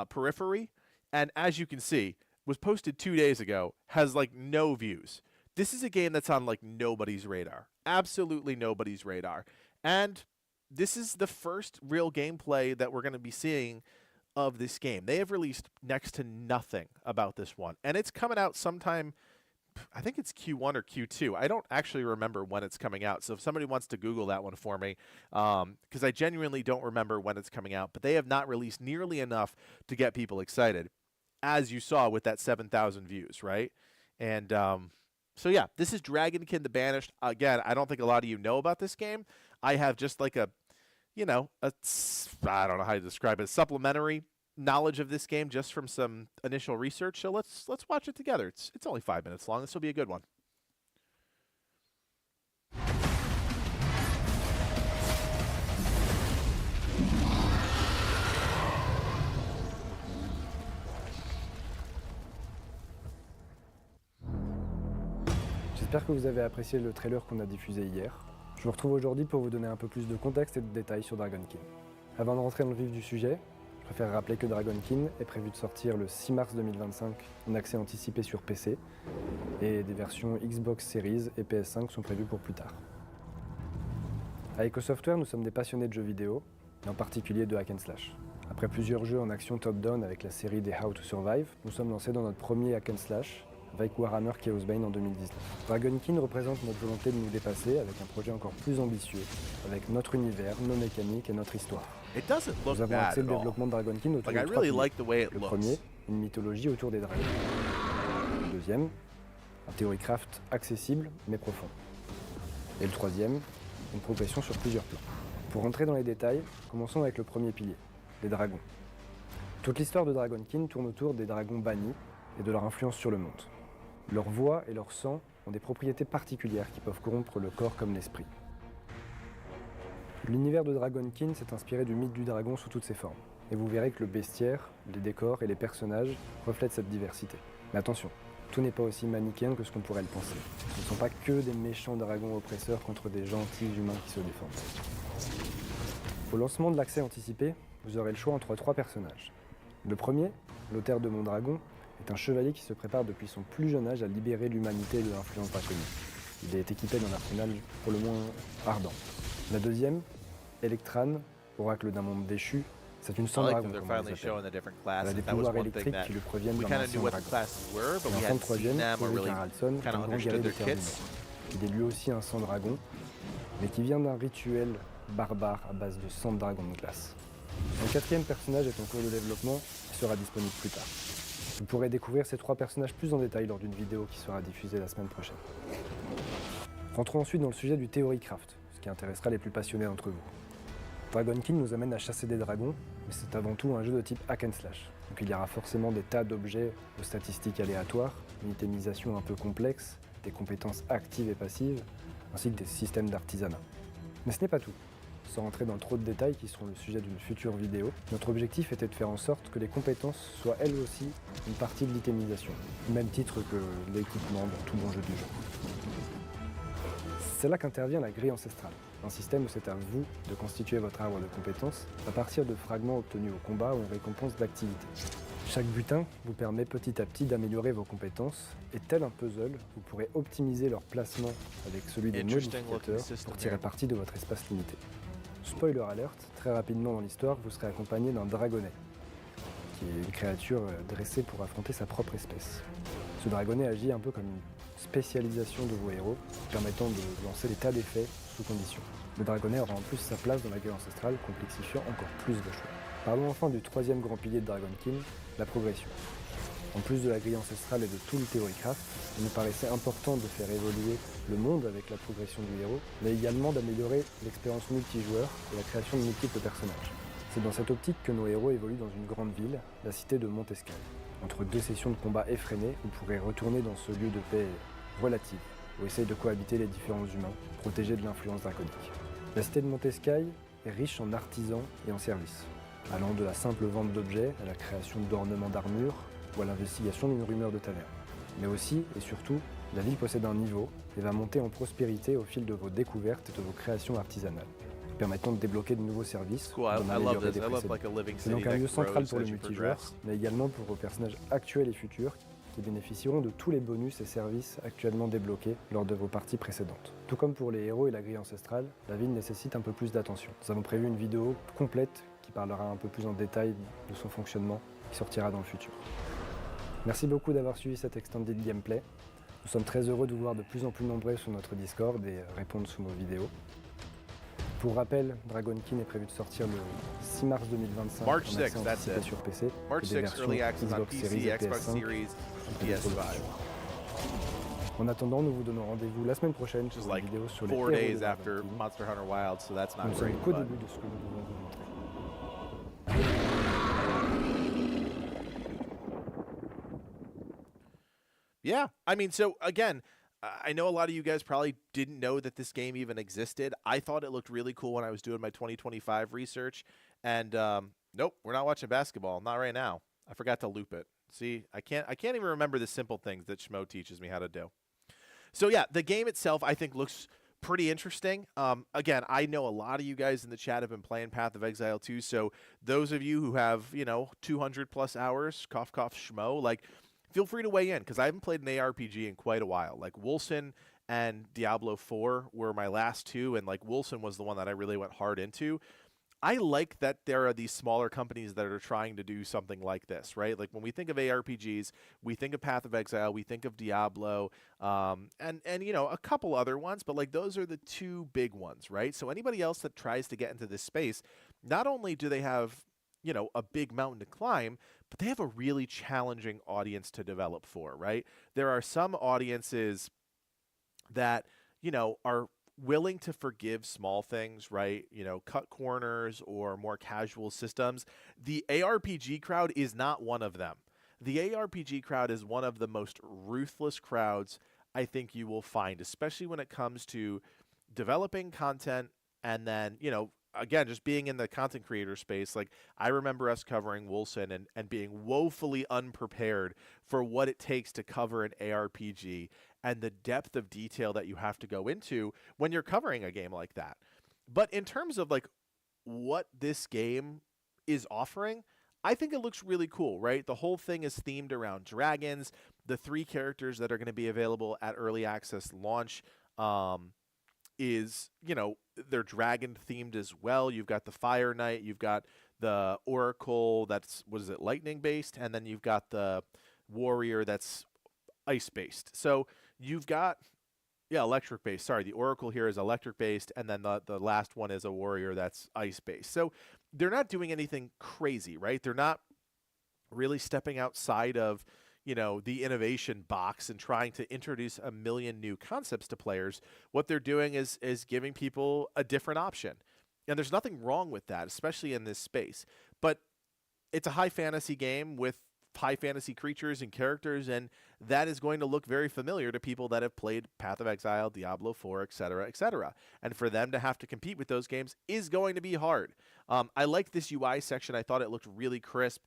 periphery. And as you can see, was posted 2 days ago, has like no views. This is a game that's on like nobody's radar. Absolutely nobody's radar. And this is the first real gameplay that we're going to be seeing of this game. They have released next to nothing about this one. And it's coming out sometime, I think it's Q1 or Q2. I don't actually remember when it's coming out. So if somebody wants to Google that one for me, because I genuinely don't remember when it's coming out. But they have not released nearly enough to get people excited, as you saw with that 7,000 views, right? And so yeah, this is Dragonkin the Banished. Again, I don't think a lot of you know about this game. I have just like a, you know, I don't know how to describe it, supplementary knowledge of this game just from some initial research. So let's watch it together. It's only 5 minutes long. This will be a good one. J'espère que vous avez apprécié le trailer qu'on a diffusé hier. Je vous retrouve aujourd'hui pour vous donner un peu plus de contexte et de détails sur Dragonkin. Avant de rentrer dans le vif du sujet, je préfère rappeler que Dragonkin est prévu de sortir le 6 mars 2025 en accès anticipé sur PC et des versions Xbox Series et PS5 sont prévues pour plus tard. À Echo Software, nous sommes des passionnés de jeux vidéo, et en particulier de hack and slash. Après plusieurs jeux en action top-down avec la série des How to Survive, nous sommes lancés dans notre premier hack and slash avec Warhammer Chaosbane en 2019. Dragonkin représente notre volonté de nous dépasser avec un projet encore plus ambitieux, avec notre univers, nos mécaniques et notre histoire. Nous avons axé le développement de Dragonkin autour de trois piliers. Le premier, une mythologie autour des dragons. Le deuxième, un theorycraft accessible mais profond. Et le troisième, une progression sur plusieurs plans. Pour rentrer dans les détails, commençons avec le premier pilier, les dragons. Toute l'histoire de Dragonkin tourne autour des dragons bannis et de leur influence sur le monde. Leur voix et leur sang ont des propriétés particulières qui peuvent corrompre le corps comme l'esprit. L'univers de Dragonkin s'est inspiré du mythe du dragon sous toutes ses formes. Et vous verrez que le bestiaire, les décors et les personnages reflètent cette diversité. Mais attention, tout n'est pas aussi manichéen que ce qu'on pourrait le penser. Ce ne sont pas que des méchants dragons oppresseurs contre des gentils humains qui se défendent. Au lancement de l'accès anticipé, vous aurez le choix entre 3 personnages. Le premier, l'auteur de Mon Dragon, est un chevalier qui se prépare depuis son plus jeune âge à libérer l'humanité de l'influence draconique. Il est équipé d'un arsenal pour le moins ardent. La deuxième, Electran, oracle d'un monde déchu, c'est une sang dragon, comme on les appelle. Elle a des pouvoirs électriques qui lui proviennent d'un ancien dragon. Et enfin le troisième, Eric Haraldson, est un grand guerrier des terres du Nord. Il est lui aussi un sang dragon, mais qui vient d'un rituel barbare à base de sang de dragon de glace. Un quatrième personnage est en cours de développement et sera disponible plus tard. Vous pourrez découvrir ces 3 personnages plus en détail lors d'une vidéo qui sera diffusée la semaine prochaine. Rentrons ensuite dans le sujet du Theorycraft, ce qui intéressera les plus passionnés d'entre vous. Dragonkin nous amène à chasser des dragons, mais c'est avant tout un jeu de type hack and slash. Donc il y aura forcément des tas d'objets aux statistiques aléatoires, une itémisation un peu complexe, des compétences actives et passives, ainsi que des systèmes d'artisanat. Mais ce n'est pas tout. Sans rentrer dans trop de détails qui seront le sujet d'une future vidéo, notre objectif était de faire en sorte que les compétences soient elles aussi une partie de l'itémisation, au même titre que l'équipement dans tout bon jeu du jeu. C'est là qu'intervient la grille ancestrale, un système où c'est à vous de constituer votre arbre de compétences à partir de fragments obtenus au combat ou en récompense d'activité. Chaque butin vous permet petit à petit d'améliorer vos compétences et tel un puzzle, vous pourrez optimiser leur placement avec celui des modificateurs pour tirer parti de votre espace limité. Spoiler alert, très rapidement dans l'histoire, vous serez accompagné d'un dragonnet, qui est une créature dressée pour affronter sa propre espèce. Ce dragonnet agit un peu comme une spécialisation de vos héros, permettant de lancer des tas d'effets sous condition. Le dragonnet aura en plus sa place dans la guerre ancestrale, complexifiant encore plus vos choix. Parlons enfin du troisième grand pilier de Dragonkin, la progression. En plus de la grille ancestrale et de tout le Theorycraft, il nous paraissait important de faire évoluer le monde avec la progression du héros, mais également d'améliorer l'expérience multijoueur et la création de multiples personnages. C'est dans cette optique que nos héros évoluent dans une grande ville, la cité de Montescail. Entre 2 sessions de combat effrénées, vous pourrez retourner dans ce lieu de paix relative, où essayent de cohabiter les différents humains, protégés de l'influence draconique. La cité de Montescail est riche en artisans et en services, allant de la simple vente d'objets à la création d'ornements d'armure ou à l'investigation d'une rumeur de taverne. Mais aussi, et surtout, la ville possède un niveau et va monter en prospérité au fil de vos découvertes et de vos créations artisanales, permettant de débloquer de nouveaux services, d'en améliorer des précédents. C'est donc un lieu central pour le multijoueur, mais également pour vos personnages actuels et futurs qui bénéficieront de tous les bonus et services actuellement débloqués lors de vos parties précédentes. Tout comme pour les héros et la grille ancestrale, la ville nécessite un peu plus d'attention. Nous avons prévu une vidéo complète qui parlera un peu plus en détail de son fonctionnement, qui sortira dans le futur. Merci beaucoup d'avoir suivi cet extended gameplay. Nous sommes très heureux de vous voir de plus en plus nombreux sur notre Discord et répondre sous nos vidéos. Pour rappel, Dragonkin est prévu de sortir le 6 mars 2025 en accès anticipé sur PC et des versions Xbox Series et PS5 En attendant, nous vous donnons rendez-vous la semaine prochaine pour une vidéo sur les héros de Dragonkin. Nous ne sommes qu'au début de ce que nous devons vous montrer. Yeah, I mean, so again, I know a lot of you guys probably didn't know that this game even existed. I thought it looked really cool when I was doing my 2025 research, and nope, we're not watching basketball. Not right now. I forgot to loop it. See, I can't even remember the simple things that Schmo teaches me how to do. So yeah, the game itself I think looks pretty interesting. Again, I know a lot of you guys in the chat have been playing Path of Exile 2, so those of you who have, 200 plus hours, cough cough Schmo, like, feel free to weigh in, because I haven't played an ARPG in quite a while. Like, Wolcen and Diablo 4 were my last two, and, like, Wolcen was the one that I really went hard into. I like that there are these smaller companies that are trying to do something like this, right? Like, when we think of ARPGs, we think of Path of Exile, we think of Diablo, and a couple other ones, but, like, those are the two big ones, right? So anybody else that tries to get into this space, not only do they have a big mountain to climb, but they have a really challenging audience to develop for, right? There are some audiences that, are willing to forgive small things, right? You know, cut corners or more casual systems. The ARPG crowd is not one of them. The ARPG crowd is one of the most ruthless crowds I think you will find, especially when it comes to developing content and then, you know, again, just being in the content creator space. Like, I remember us covering Wolcen and being woefully unprepared for what it takes to cover an ARPG and the depth of detail that you have to go into when you're covering a game like that. But in terms of like what this game is offering, I think it looks really cool, right? The whole thing is themed around dragons. The 3 characters that are going to be available at early access launch is, you know, they're dragon themed as well. You've got the Fire Knight, you've got the Oracle that's, what is it, lightning based, and then you've got the Warrior that's ice based. So you've got, yeah, electric based. Sorry, the Oracle here is electric based, and then the last one is a Warrior that's ice based. So they're not doing anything crazy, right? They're not really stepping outside of, you know, the innovation box and trying to introduce a million new concepts to players. What they're doing is giving people a different option. And there's nothing wrong with that, especially in this space. But it's a high fantasy game with high fantasy creatures and characters, and that is going to look very familiar to people that have played Path of Exile, Diablo 4, etc., etc. And for them to have to compete with those games is going to be hard. I liked this UI section. I thought it looked really crisp.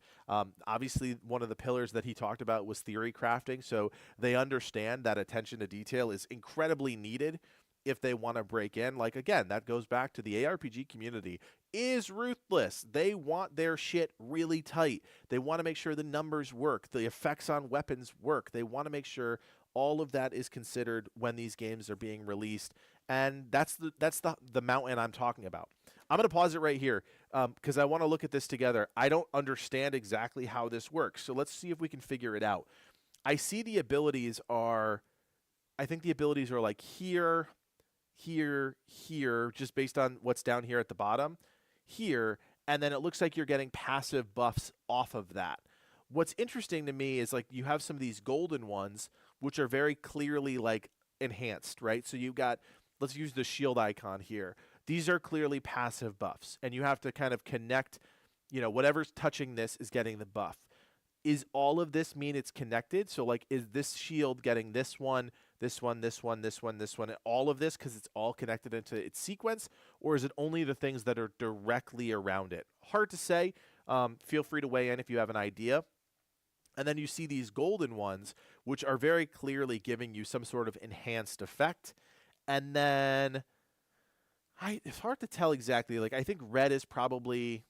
Obviously, one of the pillars that he talked about was theory crafting, so they understand that attention to detail is incredibly needed if they want to break in. Like, again, that goes back to the ARPG community is ruthless. They want their shit really tight. They want to make sure the numbers work, the effects on weapons work. They want to make sure all of that is considered when these games are being released. And that's the mountain I'm talking about. I'm going to pause it right here because I want to look at this together. I don't understand exactly how this works, so let's see if we can figure it out. I see the abilities are, I think the abilities are like here, here, here, just based on what's down here at the bottom, here, and then it looks like you're getting passive buffs off of that. What's interesting to me is like you have some of these golden ones, which are very clearly like enhanced, right? So you've got, let's use the shield icon here. These are clearly passive buffs, and you have to kind of connect, you know, whatever's touching this is getting the buff. Is all of this mean it's connected? So like, is this shield getting this one, this one, this one, this one, this one, and all of this because it's all connected into its sequence? Or is it only the things that are directly around it? Hard to say. Feel free to weigh in if you have an idea. And then you see these golden ones, which are very clearly giving you some sort of enhanced effect. And then it's hard to tell exactly. Like, I think red is probably,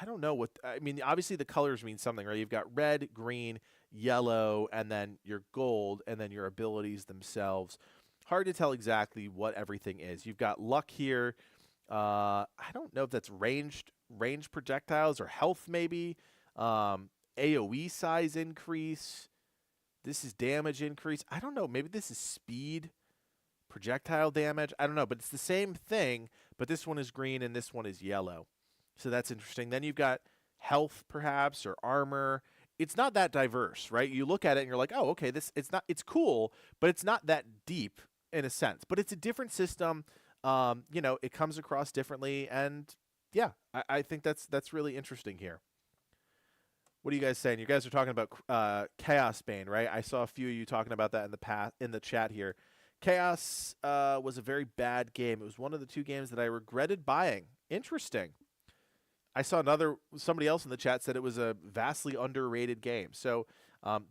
I don't know what, I mean, obviously the colors mean something, right? You've got red, green, yellow, and then your gold, and then your abilities themselves. Hard to tell exactly what everything is. You've got luck here. I don't know if that's ranged projectiles or health maybe. AoE size increase. This is damage increase. I don't know. Maybe this is speed, projectile damage. I don't know, but it's the same thing, but this one is green and this one is yellow. So that's interesting. Then you've got health perhaps or armor. It's not that diverse, right? You look at it and you're like, oh, okay, it's cool, but it's not that deep in a sense. But it's a different system. You know, it comes across differently, and yeah, I think that's really interesting here. What are you guys saying? You guys are talking about Chaos Bane, right? I saw a few of you talking about that in the chat here. Chaos was a very bad game. It was one of the 2 games that I regretted buying. Interesting. I saw somebody else in the chat said it was a vastly underrated game. So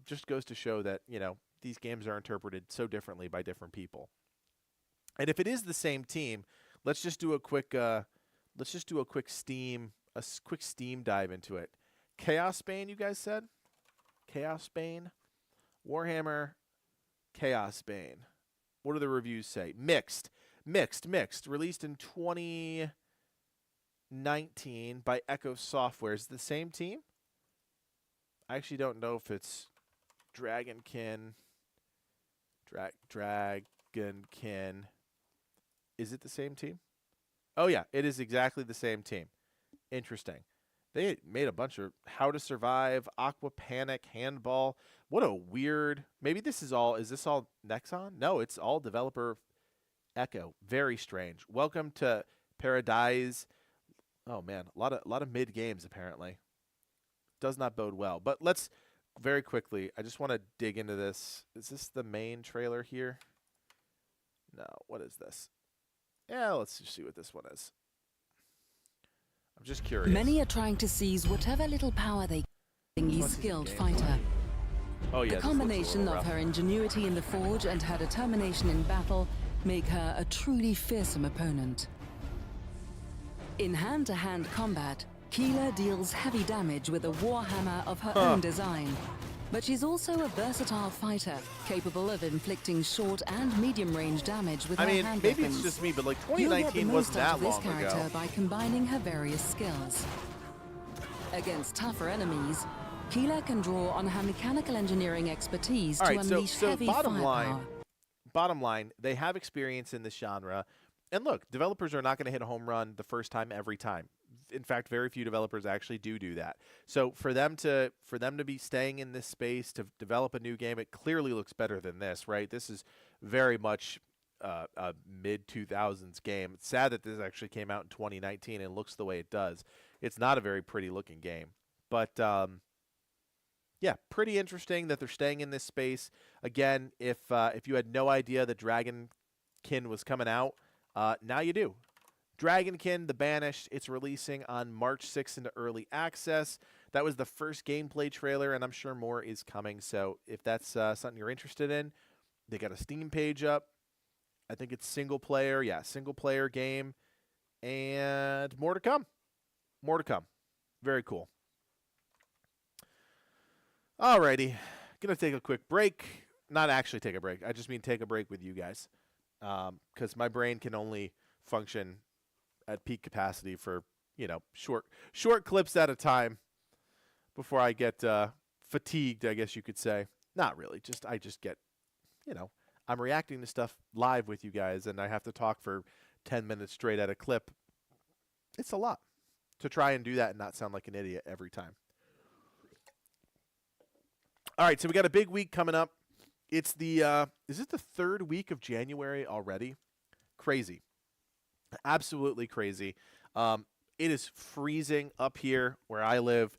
just goes to show that, you know, these games are interpreted so differently by different people. And if it is the same team, let's just do a quick Steam dive into it. Chaos Bane, you guys said? Chaos Bane? Warhammer Chaos Bane. What do the reviews say? Mixed. Released in 2019 by Echo Software. Is it the same team? I actually don't know if it's Dragonkin. Dragonkin. Is it the same team? Oh, yeah. It is exactly the same team. Interesting. They made a bunch of How to Survive, Aqua Panic, Handball. What a weird... Maybe this is all... Is this all Nexon? No, it's all developer Echo. Very strange. Welcome to Paradise. Oh man, a lot of mid games apparently. Does not bode well. But let's very quickly. I just want to dig into this. Is this the main trailer here? No. What is this? Yeah, let's just see what this one is. I'm just curious. Many are trying to seize whatever little power they can. A skilled fighter. Oh yeah. The combination of her ingenuity in the forge and her determination in battle make her a truly fearsome opponent. In hand-to-hand combat, Keela deals heavy damage with a warhammer of her own design. But she's also a versatile fighter, capable of inflicting short and medium-range damage with her hand maybe weapons. it's just me, but like You'll get 2019 the wasn't most out that of this long character ago. by combining her various skills. Against tougher enemies, Keela can draw on her mechanical engineering expertise All to right, unleash so heavy bottom firepower. line, they have experience in this genre. And look, developers are not going to hit a home run the first time every time. In fact, very few developers actually do that. So for them to be staying in this space to develop a new game, it clearly looks better than this, right? This is very much a mid-2000s game. It's sad that this actually came out in 2019 and looks the way it does. It's not a very pretty looking game. But yeah, pretty interesting that they're staying in this space. Again, if you had no idea that Dragonkin was coming out, now you do. Dragonkin, The Banished, it's releasing on March 6th into early access. That was the first gameplay trailer, and I'm sure more is coming. So if that's something you're interested in, they got a Steam page up. I think it's single player. Yeah, single player game. And more to come. More to come. Very cool. Alrighty. Gonna take a quick break. Not actually take a break. I just mean take a break with you guys. Because my brain can only function at peak capacity for, short clips at a time before I get fatigued, I guess you could say. Not really. I just get, I'm reacting to stuff live with you guys, and I have to talk for 10 minutes straight at a clip. It's a lot to try and do that and not sound like an idiot every time. All right, so we got a big week coming up. It's is it the third week of January already? Crazy. Absolutely crazy. It is freezing up here where I live.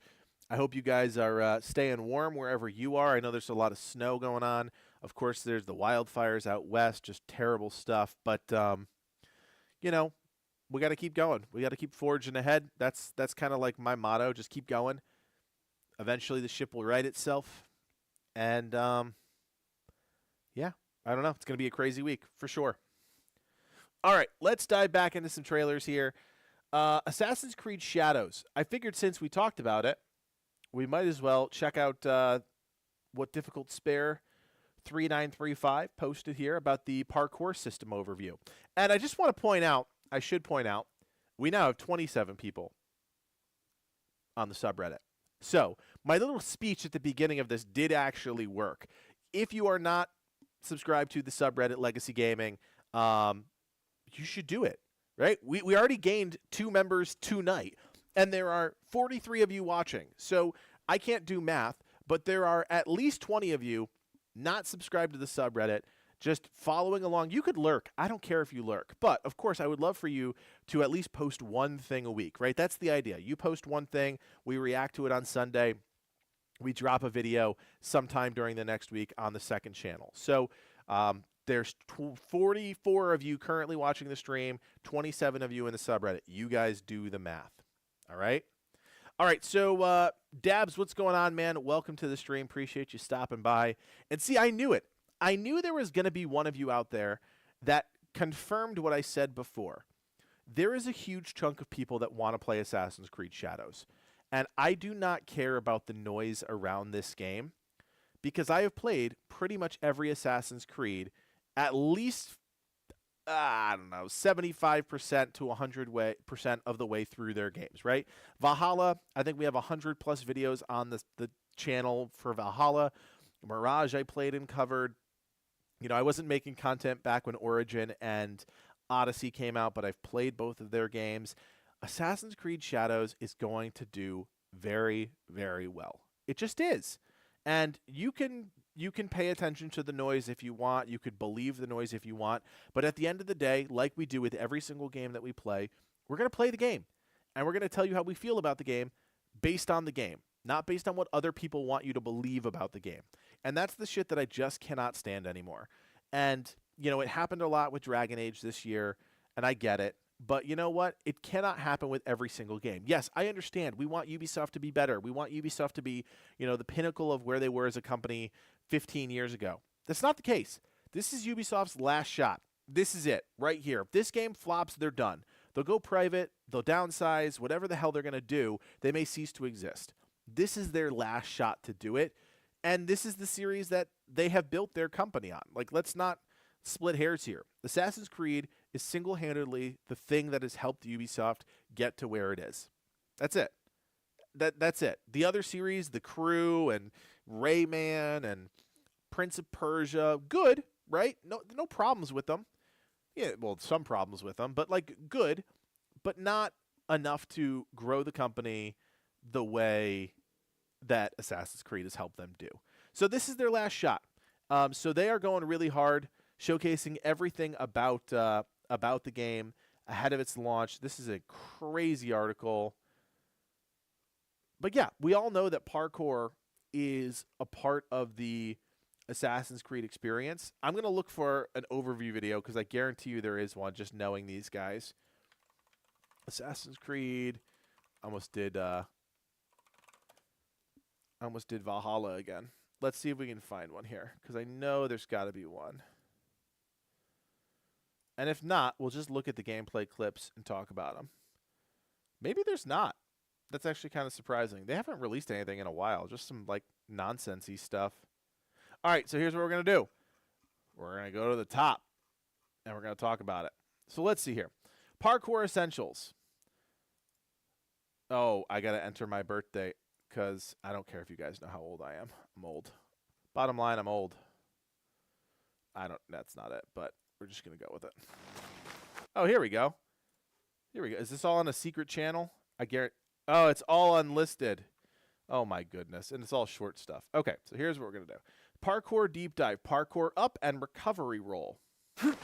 I hope you guys are staying warm wherever you are. I know there's a lot of snow going on. Of course, there's the wildfires out west, just terrible stuff. But, we got to keep going. We got to keep forging ahead. That's kind of like my motto. Just keep going. Eventually, the ship will right itself. And, yeah, I don't know. It's going to be a crazy week for sure. All right, let's dive back into some trailers here. Assassin's Creed Shadows. I figured since we talked about it, we might as well check out what Difficult Spare 3935 posted here about the parkour system overview. And I just want to point out, we now have 27 people on the subreddit. So my little speech at the beginning of this did actually work. If you are not subscribed to the subreddit Legacy Gaming, you should do it, right? We already gained 2 members tonight, and there are 43 of you watching. So I can't do math, but there are at least 20 of you not subscribed to the subreddit, just following along. You could lurk. I don't care if you lurk. But, of course, I would love for you to at least post one thing a week, right? That's the idea. You post one thing. We react to it on Sunday. We drop a video sometime during the next week on the second channel. So there's 44 of you currently watching the stream, 27 of you in the subreddit. You guys do the math. All right? All right, so Dabs, what's going on, man? Welcome to the stream. Appreciate you stopping by. And see, I knew it. I knew there was going to be one of you out there that confirmed what I said before. There is a huge chunk of people that want to play Assassin's Creed Shadows. And I do not care about the noise around this game because I have played pretty much every Assassin's Creed at least, 75% to 100% of the way through their games, right? Valhalla, I think we have 100 plus videos on the channel for Valhalla. Mirage I played and covered. I wasn't making content back when Origin and Odyssey came out, but I've played both of their games. Assassin's Creed Shadows is going to do very, very well. It just is. And you can you can pay attention to the noise if you want. You could believe the noise if you want. But at the end of the day, like we do with every single game that we play, we're going to play the game. And we're going to tell you how we feel about the game based on the game, not based on what other people want you to believe about the game. And that's the shit that I just cannot stand anymore. And, you know, it happened a lot with Dragon Age this year, and I get it. But you know what? It cannot happen with every single game. Yes, I understand. We want Ubisoft to be better. We want Ubisoft to be, you know, the pinnacle of where they were as a company 15 years ago. That's not the case. This is Ubisoft's last shot. This is it right here. If this game flops, they're done. They'll go private. They'll downsize. Whatever the hell they're going to do, they may cease to exist. This is their last shot to do it. And this is the series that they have built their company on. Like, let's not split hairs here. Assassin's Creed is single-handedly the thing that has helped Ubisoft get to where it is. That's it. That's it. The other series, The Crew and Rayman and Prince of Persia, good, right? No problems with them. Yeah, well, some problems with them, but like good, but not enough to grow the company the way that Assassin's Creed has helped them do. So this is their last shot. So they are going really hard, showcasing everything about the game ahead of its launch. This is a crazy article. But yeah, we all know that parkour is a part of the Assassin's Creed experience. I'm going to look for an overview video because I guarantee you there is one, just knowing these guys. Assassin's Creed. Almost did Valhalla again. Let's see if we can find one here because I know there's got to be one. And if not, we'll just look at the gameplay clips and talk about them. Maybe there's not. That's actually kind of surprising. They haven't released anything in a while, just some like nonsense-y stuff. All right, so here's what we're going to do. We're going to go to the top, and we're going to talk about it. So let's see here. Parkour Essentials. Oh, I got to enter my birthday because I don't care if you guys know how old I am. I'm old. Bottom line, I'm old. That's not it, but we're just going to go with it. Oh, here we go. Here we go. Is this all on a secret channel? Oh, it's all unlisted. Oh, my goodness. And it's all short stuff. Okay, so here's what we're going to do. Parkour deep dive, parkour up, and recovery roll. I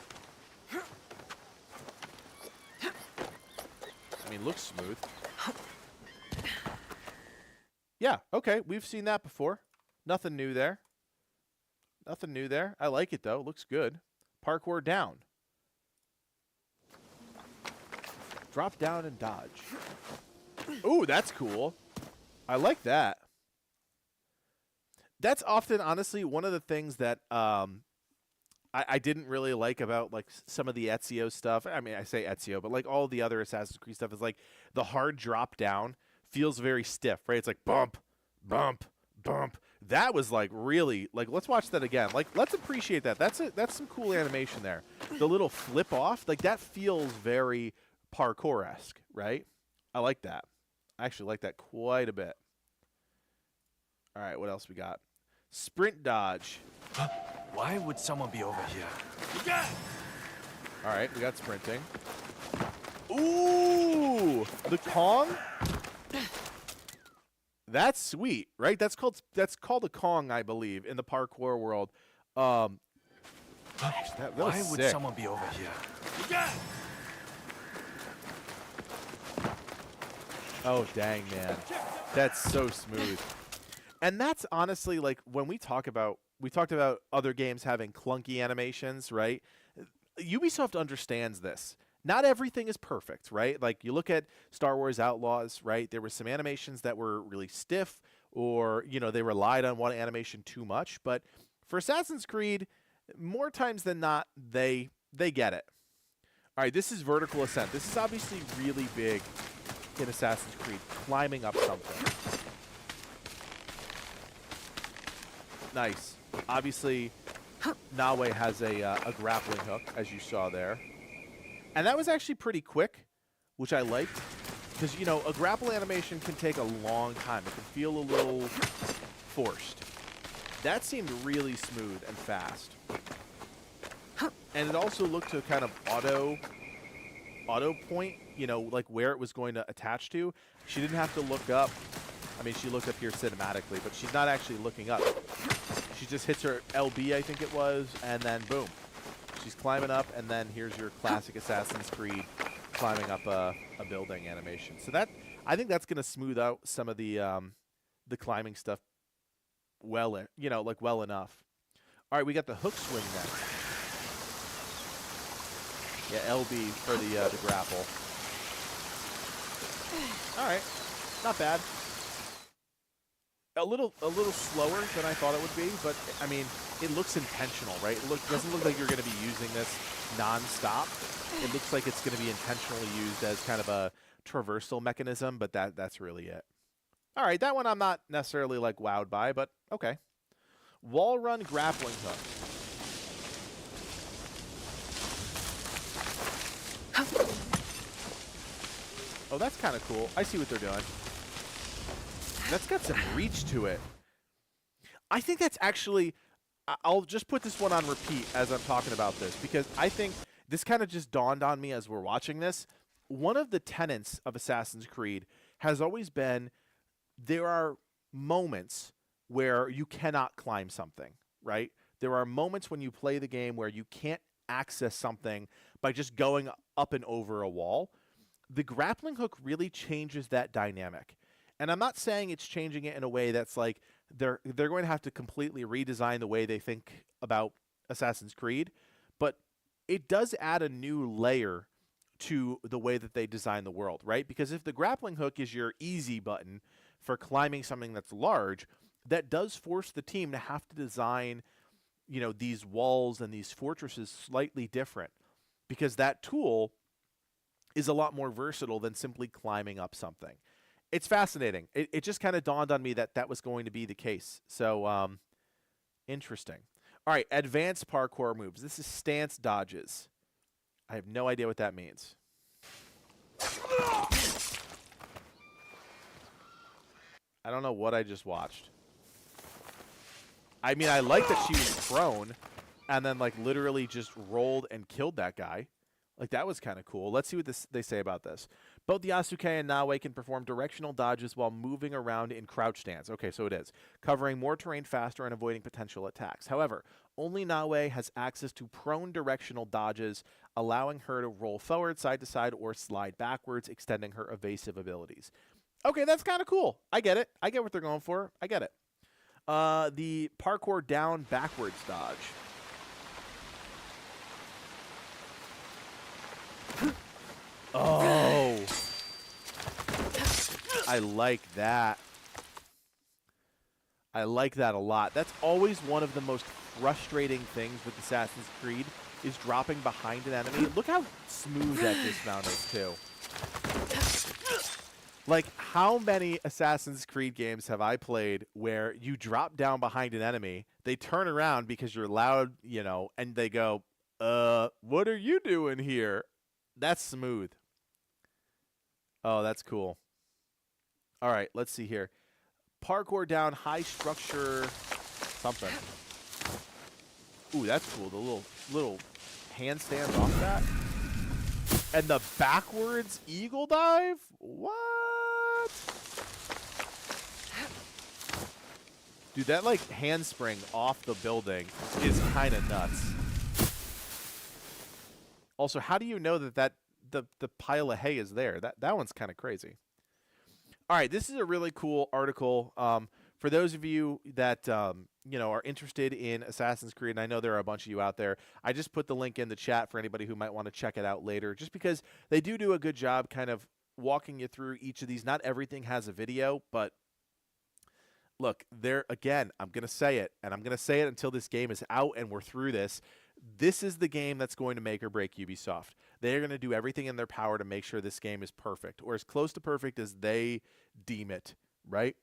mean, looks smooth. Yeah, okay, we've seen that before. Nothing new there. Nothing new there. I like it, though. Looks good. Parkour down. Drop down and dodge. Ooh, that's cool. I like that. That's often, honestly, one of the things that I didn't really like about like some of the Ezio stuff. I mean, I say Ezio, but like all the other Assassin's Creed stuff is like the hard drop down feels very stiff, right? It's like bump, bump, bump. That was like really like, let's watch that again. Like, let's appreciate that. That's some cool animation there. The little flip off, like that feels very parkour-esque, right? I like that. I actually like that quite a bit. All right, what else we got? Sprint dodge. Why would someone be over here? All right, we got sprinting. Ooh, the Kong. That's sweet, right? That's called a Kong, I believe, in the parkour world. Why would someone be over here? Oh, dang, man. That's so smooth. And that's honestly like when we talked about other games having clunky animations, right? Ubisoft understands this. Not everything is perfect, right? Like you look at Star Wars Outlaws, right? There were some animations that were really stiff or, you know, they relied on one animation too much. But for Assassin's Creed, more times than not, they get it. All right, this is vertical ascent. This is obviously really big in Assassin's Creed, climbing up something. Nice. Obviously, Nawe has a grappling hook, as you saw there. And that was actually pretty quick, which I liked. Because, you know, a grapple animation can take a long time. It can feel a little forced. That seemed really smooth and fast. And it also looked to kind of auto point, you know, like where it was going to attach to. She didn't have to look up. I mean, she looked up here cinematically, but she's not actually looking up. She just hits her LB, I think it was, and then boom. She's climbing up, and then here's your classic Assassin's Creed climbing up a building animation. So that, I think that's going to smooth out some of the climbing stuff well enough. All right, we got the hook swing next. Yeah, LB for the grapple. All right, not bad. A little slower than I thought it would be, but I mean, it looks intentional, right? It doesn't look like you're going to be using this non-stop. It looks like it's going to be intentionally used as kind of a traversal mechanism, but that's really it. All right, that one I'm not necessarily like wowed by, but okay. Wall run grappling hook. Oh, that's kind of cool. I see what they're doing. That's got some reach to it. I think that's actually... I'll just put this one on repeat as I'm talking about this, because I think this kind of just dawned on me as we're watching this. One of the tenets of Assassin's Creed has always been there are moments where you cannot climb something, right? There are moments when you play the game where you can't access something by just going up and over a wall. The grappling hook really changes that dynamic. And I'm not saying it's changing it in a way that's like they're going to have to completely redesign the way they think about Assassin's Creed, but it does add a new layer to the way that they design the world, right? Because if the grappling hook is your easy button for climbing something that's large, that does force the team to have to design, these walls and these fortresses slightly different, because that tool is a lot more versatile than simply climbing up something. It's fascinating. It just kind of dawned on me that was going to be the case. So, interesting. All right, advanced parkour moves. This is stance dodges. I have no idea what that means. I don't know what I just watched. I mean, I like that she was prone and then, like, literally just rolled and killed that guy. Like, that was kind of cool. Let's see what they say about this. Both Yasuke and Naoe can perform directional dodges while moving around in crouch stance. Okay, so it is. Covering more terrain faster and avoiding potential attacks. However, only Naoe has access to prone directional dodges, allowing her to roll forward, side to side, or slide backwards, extending her evasive abilities. Okay, that's kind of cool. I get it. I get what they're going for. I get it. The parkour down backwards dodge. Oh, I like that. I like that a lot. That's always one of the most frustrating things with Assassin's Creed, is dropping behind an enemy. Look how smooth that dismount is, too. Like, how many Assassin's Creed games have I played where you drop down behind an enemy, they turn around because you're loud, and they go, what are you doing here? That's smooth. Oh, that's cool. All right, let's see here. Parkour down high structure something. Ooh, that's cool. The little handstand off that. And the backwards eagle dive? What? Dude, that like handspring off the building is kind of nuts. Also, how do you know that the pile of hay is there? That one's kind of crazy. All right, this is a really cool article. For those of you that are interested in Assassin's Creed, and I know there are a bunch of you out there, I just put the link in the chat for anybody who might want to check it out later, just because they do a good job kind of walking you through each of these. Not everything has a video, but look, again, I'm going to say it, and I'm going to say it until this game is out and we're through this. This is the game that's going to make or break Ubisoft. They're going to do everything in their power to make sure this game is perfect, or as close to perfect as they deem it, right?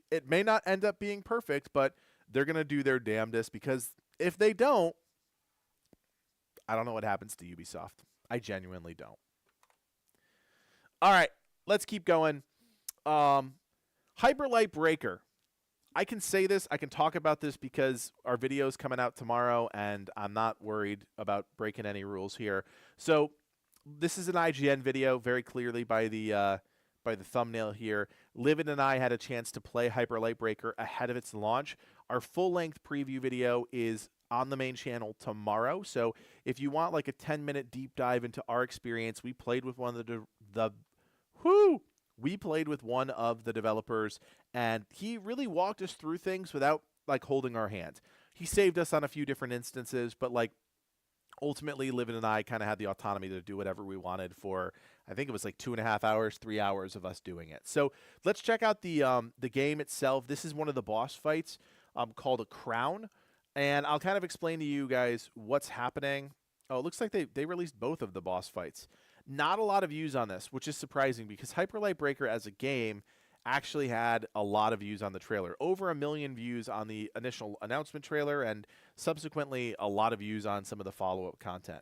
It may not end up being perfect, but they're going to do their damnedest, because if they don't, I don't know what happens to Ubisoft. I genuinely don't. All right, let's keep going. Hyperlight Breaker. I can say this, I can talk about this because our video is coming out tomorrow, and I'm not worried about breaking any rules here. So this is an IGN video, very clearly by the thumbnail here. Livid and I had a chance to play Hyper Light Breaker ahead of its launch. Our full-length preview video is on the main channel tomorrow. So if you want like a 10-minute deep dive into our experience, we played with one of we played with one of the developers, and he really walked us through things without like holding our hand. He saved us on a few different instances, but like ultimately Livid and I kind of had the autonomy to do whatever we wanted for, I think it was like 2.5 hours, 3 hours of us doing it. So let's check out the game itself. This is one of the boss fights called a Crown. And I'll kind of explain to you guys what's happening. Oh, it looks like they released both of the boss fights. Not a lot of views on this, which is surprising because Hyper Light Breaker as a game actually had a lot of views on the trailer. Over 1 million views on the initial announcement trailer and subsequently a lot of views on some of the follow-up content.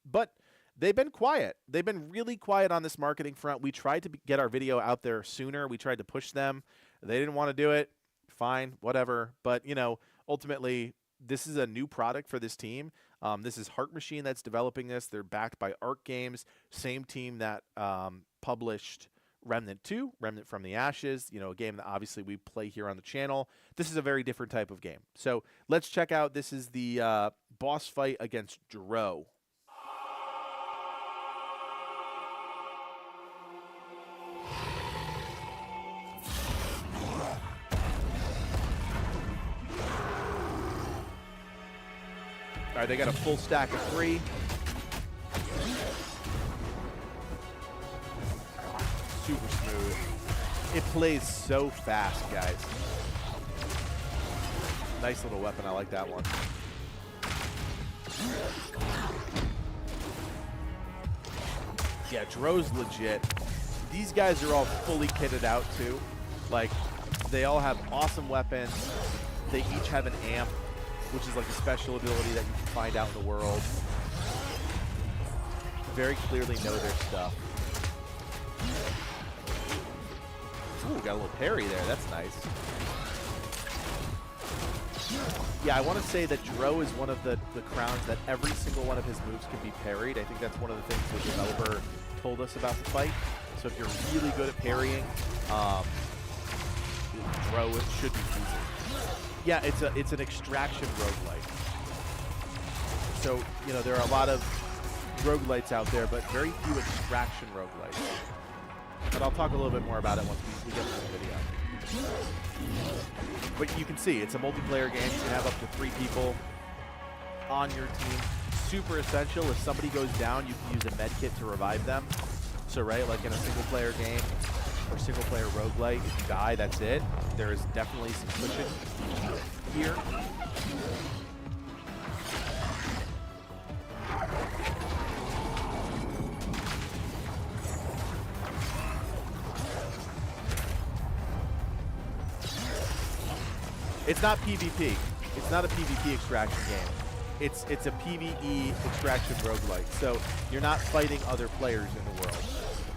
But they've been quiet. They've been really quiet on this marketing front. We tried to get our video out there sooner. We tried to push them. They didn't want to do it. Fine, whatever. But, you know, ultimately, this is a new product for this team. This is Heart Machine that's developing this. They're backed by Arc Games, same team that published Remnant 2, Remnant from the Ashes, you know, a game that obviously we play here on the channel. This is a very different type of game. So let's check out. This is the boss fight against Dro. All right, they got a full stack of 3. Super smooth. It plays so fast, guys. Nice little weapon. I like that one. Yeah, Dro's legit. These guys are all fully kitted out, too. Like, they all have awesome weapons. They each have an amp, which is like a special ability that you can find out in the world. Very clearly know their stuff. Ooh, got a little parry there. That's nice. Yeah, I want to say that Dro is one of the crowns that every single one of his moves can be parried. I think that's one of the things the developer told us about the fight. So if you're really good at parrying, Dro should be easy. Yeah, it's an extraction roguelite. So, you know, there are a lot of roguelites out there, but very few extraction roguelites. But I'll talk a little bit more about it once we get to the video. But you can see, it's a multiplayer game. You can have up to 3 people on your team. Super essential. If somebody goes down, you can use a med kit to revive them. So, right, like in a single-player game or single-player roguelite, if you die, that's it. There is definitely some cushion here. It's not PvP. It's not a PvP extraction game. It's a PvE extraction roguelite. So you're not fighting other players in the world,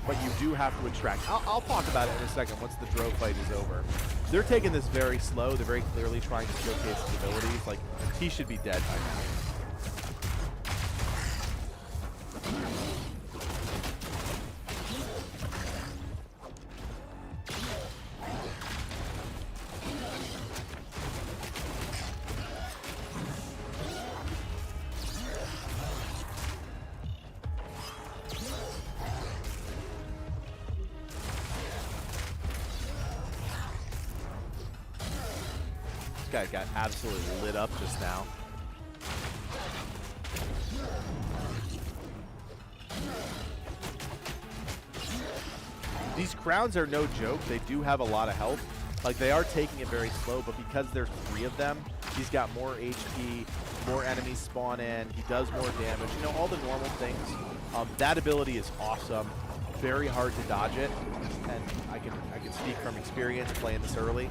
but you do have to extract. I'll talk about it in a second once the Dro fight is over. They're taking this very slow. They're very clearly trying to showcase his abilities. Like, he should be dead by now. Guy got absolutely lit up just now. These crowns are no joke. They do have a lot of health. Like, they are taking it very slow, but because there's 3 of them, he's got more HP, more enemies spawn in, he does more damage, you know, all the normal things. That ability is awesome. Very hard to dodge it, and I can speak from experience playing this early.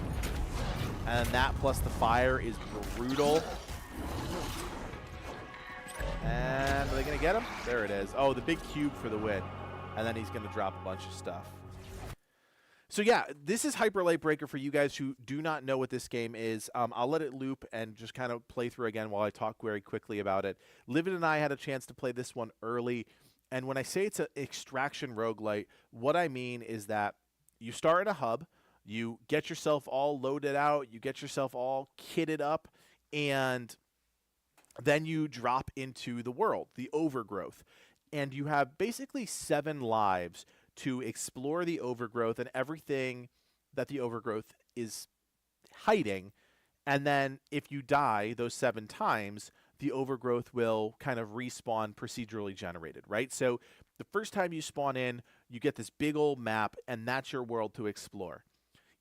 And that plus the fire is brutal. And are they going to get him? There it is. Oh, the big cube for the win. And then he's going to drop a bunch of stuff. So yeah, this is Hyper Light Breaker for you guys who do not know what this game is. I'll let it loop and just kind of play through again while I talk very quickly about it. Livid and I had a chance to play this one early. And when I say it's an extraction roguelite, what I mean is that you start in a hub. You get yourself all loaded out, you get yourself all kitted up, and then you drop into the world, the overgrowth. And you have basically 7 lives to explore the overgrowth and everything that the overgrowth is hiding. And then if you die those 7 times, the overgrowth will kind of respawn procedurally generated, right? So the first time you spawn in, you get this big old map, and that's your world to explore.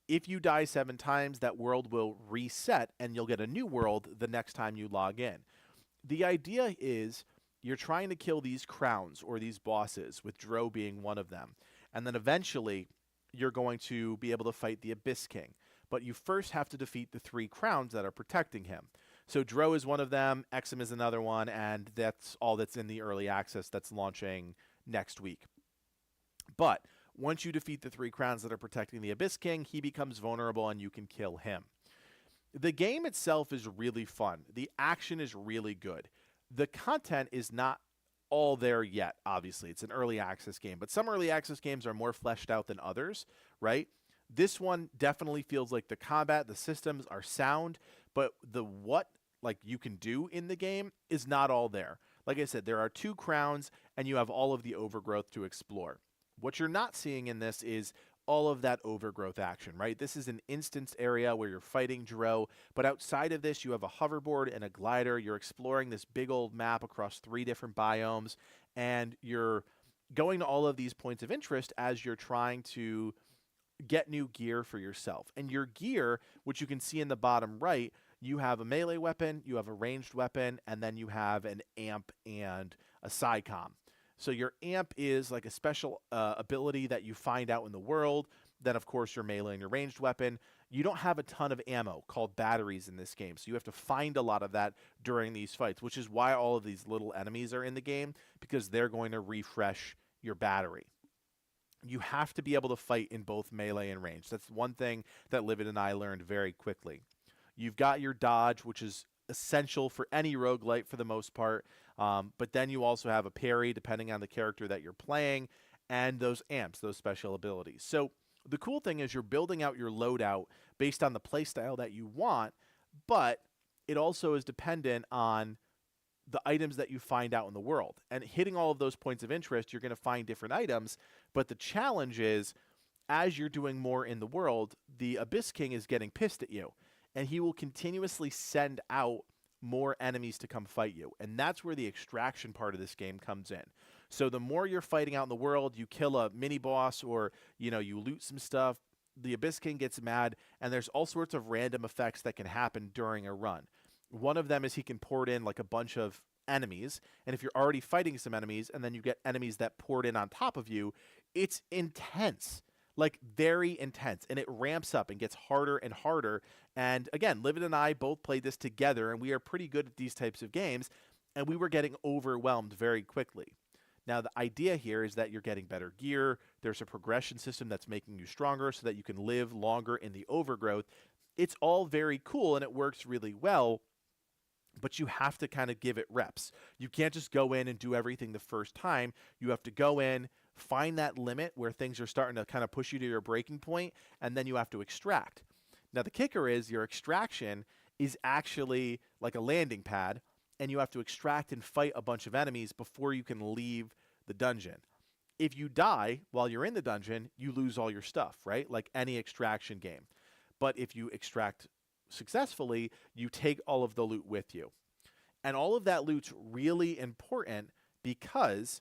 If you die 7 times, that world will reset, and you'll get a new world the next time you log in. The idea is you're trying to kill these crowns or these bosses, with Dro being one of them. And then eventually, you're going to be able to fight the Abyss King. But you first have to defeat the 3 crowns that are protecting him. So Dro is one of them, Exum is another one, and that's all that's in the early access that's launching next week. But once you defeat the 3 crowns that are protecting the Abyss King, he becomes vulnerable and you can kill him. The game itself is really fun. The action is really good. The content is not all there yet, obviously. It's an early access game, but some early access games are more fleshed out than others, right? This one definitely feels like the combat, the systems are sound, but the what like you can do in the game is not all there. Like I said, there are 2 crowns and you have all of the overgrowth to explore. What you're not seeing in this is all of that overgrowth action, right? This is an instance area where you're fighting Dro, but outside of this, you have a hoverboard and a glider. You're exploring this big old map across 3 different biomes, and you're going to all of these points of interest as you're trying to get new gear for yourself. And your gear, which you can see in the bottom right, you have a melee weapon, you have a ranged weapon, and then you have an amp and a PsyCom. So your amp is like a special ability that you find out in the world. Then, of course, your melee and your ranged weapon. You don't have a ton of ammo called batteries in this game, so you have to find a lot of that during these fights, which is why all of these little enemies are in the game, because they're going to refresh your battery. You have to be able to fight in both melee and range. That's one thing that Livid and I learned very quickly. You've got your dodge, which is essential for any roguelite for the most part. But then you also have a parry, depending on the character that you're playing, and those amps, those special abilities. So the cool thing is you're building out your loadout based on the playstyle that you want, but it also is dependent on the items that you find out in the world. And hitting all of those points of interest, you're going to find different items, but the challenge is, as you're doing more in the world, the Abyss King is getting pissed at you, and he will continuously send out more enemies to come fight you. And that's where the extraction part of this game comes in. So the more you're fighting out in the world, you kill a mini boss or, you loot some stuff, the Abyss King gets mad, and there's all sorts of random effects that can happen during a run. One of them is he can port in like a bunch of enemies, and if you're already fighting some enemies and then you get enemies that port in on top of you, it's intense. Like very intense, and it ramps up and gets harder and harder. And again, Livid and I both played this together, and we are pretty good at these types of games, and we were getting overwhelmed very quickly. Now, the idea here is that you're getting better gear. There's a progression system that's making you stronger so that you can live longer in the overgrowth. It's all very cool, and it works really well, but you have to kind of give it reps. You can't just go in and do everything the first time. You have to go in, find that limit where things are starting to kind of push you to your breaking point, and then you have to extract. Now, the kicker is your extraction is actually like a landing pad, and you have to extract and fight a bunch of enemies before you can leave the dungeon. If you die while you're in the dungeon, you lose all your stuff, right? Like any extraction game. But if you extract successfully, you take all of the loot with you. And all of that loot's really important because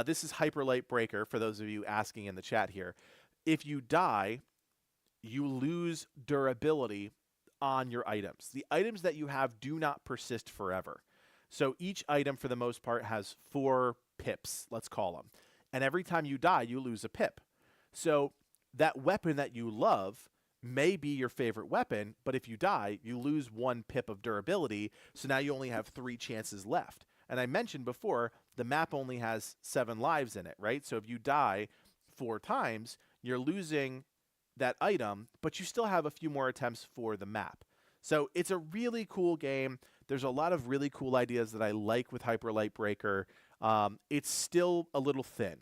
this is Hyperlight Breaker, for those of you asking in the chat here. If you die, you lose durability on your items. The items that you have do not persist forever. So each item, for the most part, has 4 pips, let's call them. And every time you die, you lose a pip. So that weapon that you love may be your favorite weapon, but if you die, you lose 1 pip of durability, so now you only have 3 chances left. And I mentioned before, the map only has 7 lives in it, right? So if you die 4 times, you're losing that item, but you still have a few more attempts for the map. So it's a really cool game. There's a lot of really cool ideas that I like with Hyperlight Breaker. It's still a little thin,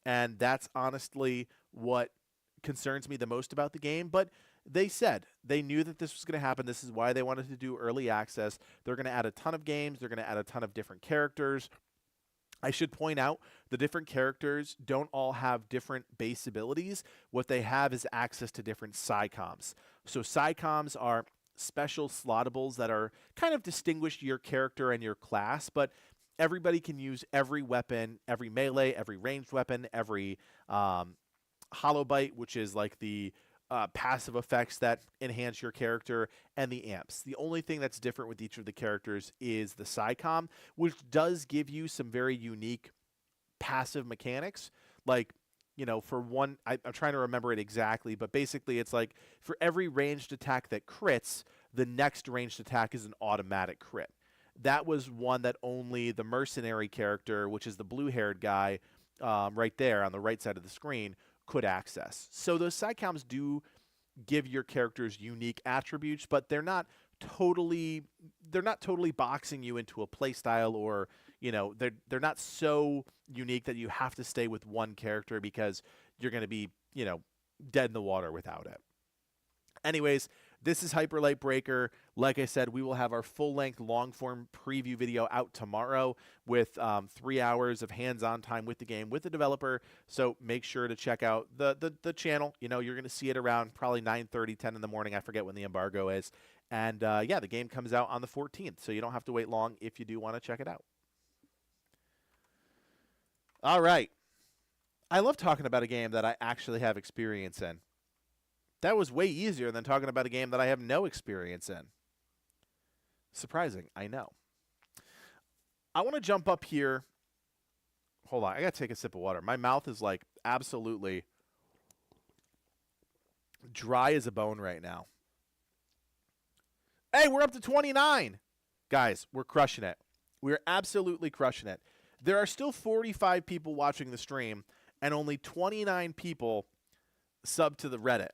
and that's honestly what concerns me the most about the game, but they said they knew that this was going to happen. This is why they wanted to do early access. They're going to add a ton of games. They're going to add a ton of different characters. I should point out the different characters don't all have different base abilities. What they have is access to different PSICOMs. So PSICOMs are special slottables that are kind of distinguish your character and your class, but everybody can use every weapon, every melee, every ranged weapon, every hollow bite, which is like the passive effects that enhance your character, and the amps. The only thing that's different with each of the characters is the PSICOM, which does give you some very unique passive mechanics. Like, you know, for one, I'm trying to remember it exactly, but basically it's like for every ranged attack that crits, the next ranged attack is an automatic crit. That was one that only the mercenary character, which is the blue-haired guy right there on the right side of the screen, could access. So those PSICOMs do give your characters unique attributes, but they're not totally boxing you into a playstyle, or, you know, they're not so unique that you have to stay with one character because you're going to be, you know, dead in the water without it. Anyways, this is Hyper Light Breaker. Like I said, we will have our full-length, long-form preview video out tomorrow with 3 hours of hands-on time with the game with the developer. So make sure to check out the channel. You know, you're going to see it around probably 9:30, 10 in the morning. I forget when the embargo is. And, yeah, the game comes out on the 14th, so you don't have to wait long if you do want to check it out. All right. I love talking about a game that I actually have experience in. That was way easier than talking about a game that I have no experience in. Surprising, I know. I want to jump up here. Hold on, I got to take a sip of water. My mouth is like absolutely dry as a bone right now. Hey, we're up to 29. Guys, we're crushing it. We're absolutely crushing it. There are still 45 people watching the stream and only 29 people sub to the Reddit.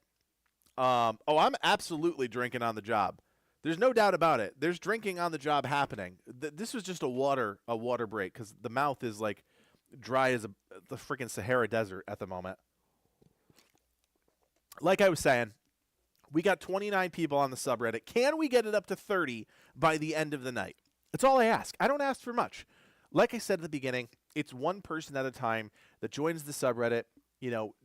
Oh, I'm absolutely drinking on the job. There's no doubt about it. There's drinking on the job happening. This was just a water break because the mouth is like dry as the freaking Sahara Desert at the moment. Like I was saying, we got 29 people on the subreddit. Can we get it up to 30 by the end of the night? That's all I ask. I don't ask for much. Like I said at the beginning, it's one person at a time that joins the subreddit, you know,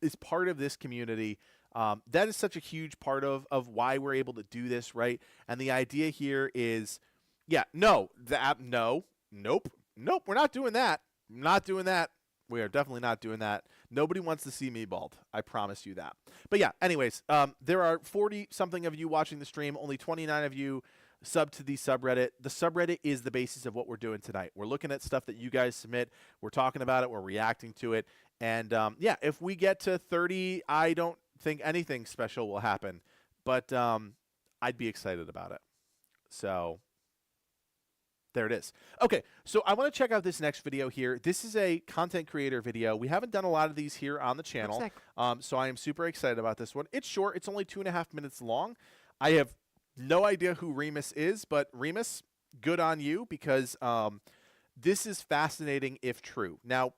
is part of this community. That is such a huge part of why we're able to do this, right? And the idea here is, yeah, nope, we're not doing that. Not doing that. We are definitely not doing that. Nobody wants to see me bald. I promise you that. But yeah, anyways, there are 40-something of you watching the stream. Only 29 of you sub to the subreddit. The subreddit is the basis of what we're doing tonight. We're looking at stuff that you guys submit. We're talking about it. We're reacting to it. And, yeah, if we get to 30, I don't think anything special will happen. But I'd be excited about it. So there it is. Okay, so I want to check out this next video here. This is a content creator video. We haven't done a lot of these here on the channel. So I am super excited about this one. It's short. It's only 2.5 minutes long. I have no idea who Remus is, but Remus, good on you, because this is fascinating if true. Now,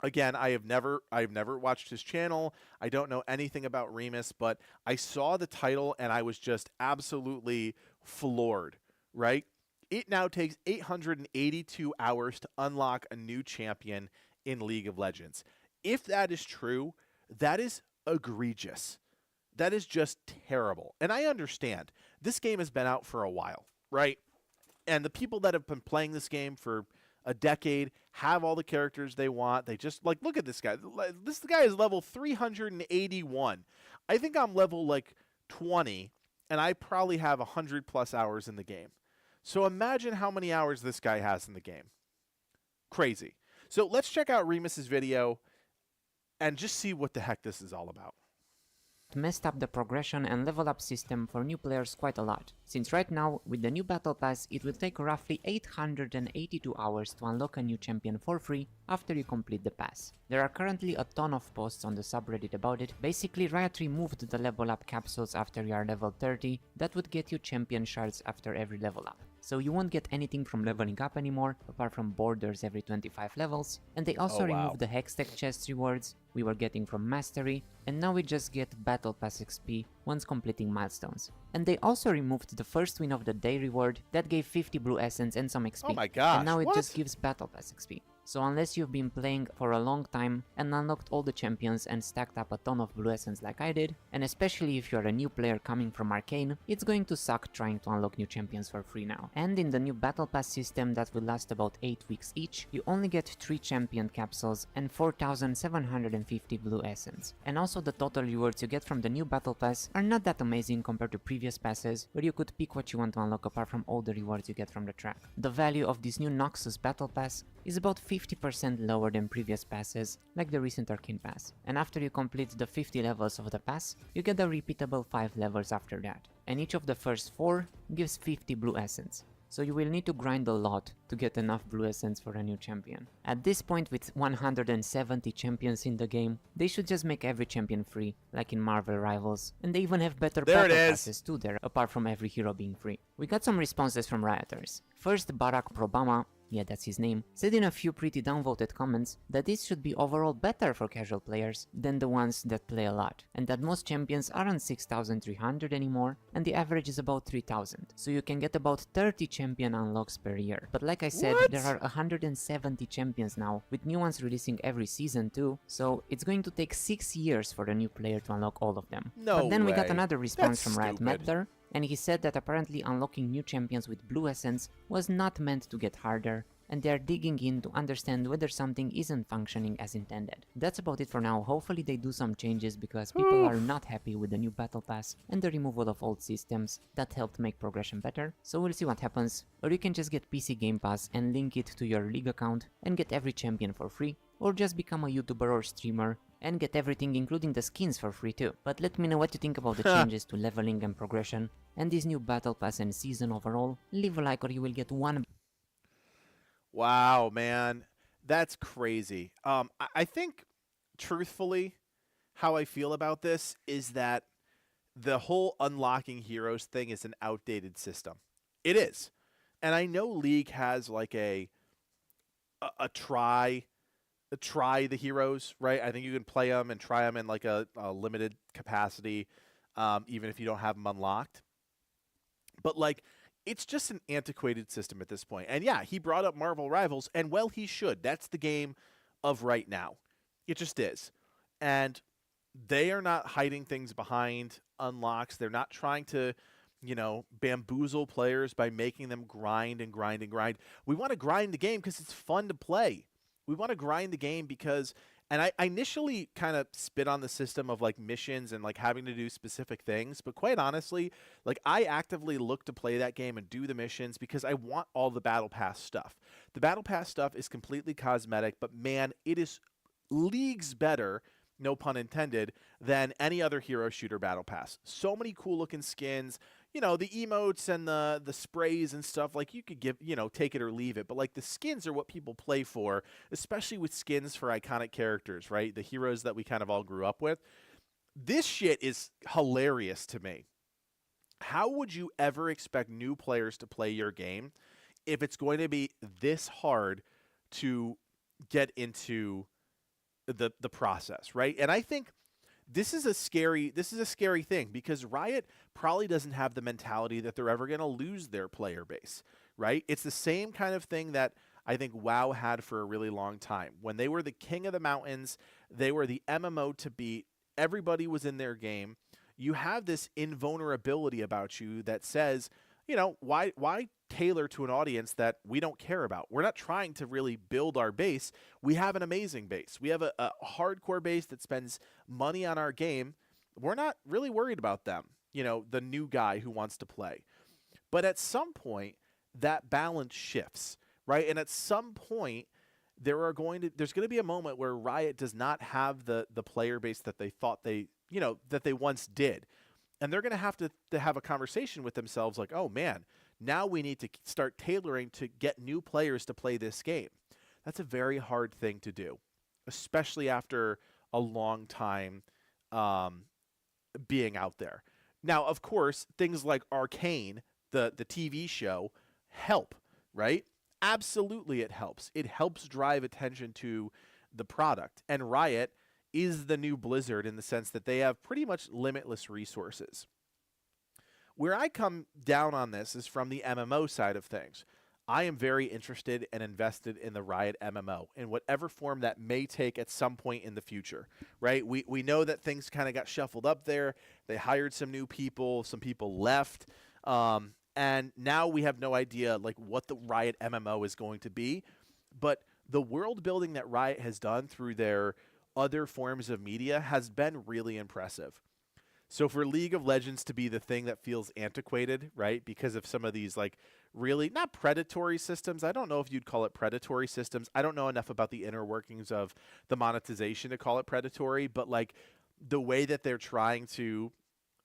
again, I've never watched his channel. I don't know anything about Remus, but I saw the title and I was just absolutely floored, right? It now takes 882 hours to unlock a new champion in League of Legends. If that is true, that is egregious. That is just terrible. And I understand. This game has been out for a while, right? And the people that have been playing this game for a decade have all the characters they want. They just, like, look at this guy. This guy is level 381. I think I'm level, like, 20, and I probably have 100+ hours in the game. So imagine how many hours this guy has in the game. Crazy. So let's check out Remus's video and just see what the heck this is all about. Messed up the progression and level up system for new players quite a lot, since right now, with the new battle pass, it will take roughly 882 hours to unlock a new champion for free after you complete the pass. There are currently a ton of posts on the subreddit about it. Basically, Riot removed the level up capsules after you are level 30 that would get you champion shards after every level up. So you won't get anything from leveling up anymore, apart from borders every 25 levels, and they also Oh, wow. removed the Hextech chest rewards we were getting from Mastery, and now we just get Battle Pass XP once completing milestones. And they also removed the first win of the day reward that gave 50 blue essence and some XP. Oh my gosh, and now it what? just gives Battle Pass XP. So unless you've been playing for a long time and unlocked all the champions and stacked up a ton of blue essence like I did, and especially if you're a new player coming from Arcane, it's going to suck trying to unlock new champions for free now. And in the new Battle Pass system that will last about 8 weeks each, you only get 3 champion capsules and 4,750 blue essence. And also the total rewards you get from the new Battle Pass are not that amazing compared to previous passes, where you could pick what you want to unlock apart from all the rewards you get from the track. The value of this new Noxus Battle Pass is about 50% lower than previous passes, like the recent Arcane Pass. And after you complete the 50 levels of the pass, you get a repeatable 5 levels after that. And each of the first 4 gives 50 blue essence. So you will need to grind a lot to get enough blue essence for a new champion. At this point, with 170 champions in the game, they should just make every champion free, like in Marvel Rivals. And they even have better battle passes too there, apart from every hero being free. We got some responses from rioters. First, Barack Obama, yeah, that's his name, said in a few pretty downvoted comments that this should be overall better for casual players than the ones that play a lot, and that most champions aren't 6,300 anymore, and the average is about 3,000, so you can get about 30 champion unlocks per year. But like I said, there are 170 champions now, with new ones releasing every season too, so it's going to take 6 years for the new player to unlock all of them. No But then we got way. another response That's from Riot stupid. Medler, and he said that apparently unlocking new champions with blue essence was not meant to get harder, and they are digging in to understand whether something isn't functioning as intended. That's about it for now. Hopefully they do some changes, because people are not happy with the new Battle Pass and the removal of old systems that helped make progression better, so we'll see what happens. Or you can just get PC Game Pass and link it to your League account and get every champion for free, or just become a YouTuber or streamer and get everything including the skins for free too. But let me know what you think about the changes to leveling and progression and this new Battle Pass and season overall. Leave a like or you will get one. Wow, man. That's crazy. I think, truthfully, how I feel about this is that the whole unlocking heroes thing is an outdated system. It is. And I know League has like a try the heroes, right? I think you can play them and try them in like a limited capacity, even if you don't have them unlocked. But like, it's just an antiquated system at this point. And yeah, he brought up Marvel Rivals, and well, he should. That's the game of right now. It just is. And they are not hiding things behind unlocks. They're not trying to, you know, bamboozle players by making them grind and grind and grind. We want to grind the game because it's fun to play. We want to grind the game because, and I initially kind of spit on the system of like missions and like having to do specific things, but quite honestly, like I actively look to play that game and do the missions because I want all the Battle Pass stuff. The Battle Pass stuff is completely cosmetic, but man, it is leagues better, no pun intended, than any other hero shooter Battle Pass. So many cool looking skins. You know, the emotes and the sprays and stuff, like you could give, you know, take it or leave it. But like the skins are what people play for, especially with skins for iconic characters, right? The heroes that we kind of all grew up with. This shit is hilarious to me. How would you ever expect new players to play your game if it's going to be this hard to get into the process, right? And I think this is a scary thing because Riot probably doesn't have the mentality that they're ever going to lose their player base, right? It's the same kind of thing that I think WoW had for a really long time. When they were the king of the mountains, they were the MMO to beat. Everybody was in their game. You have this invulnerability about you that says, you know, why tailor to an audience that we don't care about? We're not trying to really build our base. We have an amazing base. We have a hardcore base that spends money on our game. We're not really worried about them, you know, the new guy who wants to play. But at some point, that balance shifts, right? And at some point, there's going to be a moment where Riot does not have the player base that they thought that they once did. And they're going to have a conversation with themselves like, oh man, now we need to start tailoring to get new players to play this game. That's a very hard thing to do, especially after a long time being out there. Now, of course, things like Arcane, the TV show, help, right? Absolutely it helps. It helps drive attention to the product. And Riot is the new Blizzard in the sense that they have pretty much limitless resources. Where I come down on this is from the MMO side of things. I am very interested and invested in the Riot MMO in whatever form that may take at some point in the future, right? We know that things kind of got shuffled up there. They hired some new people. Some people left. And now we have no idea like what the Riot MMO is going to be. But the world building that Riot has done through their other forms of media has been really impressive. So for League of Legends to be the thing that feels antiquated, right, because of some of these like really not predatory systems. I don't know if you'd call it predatory systems. I don't know enough about the inner workings of the monetization to call it predatory, but like the way that they're trying to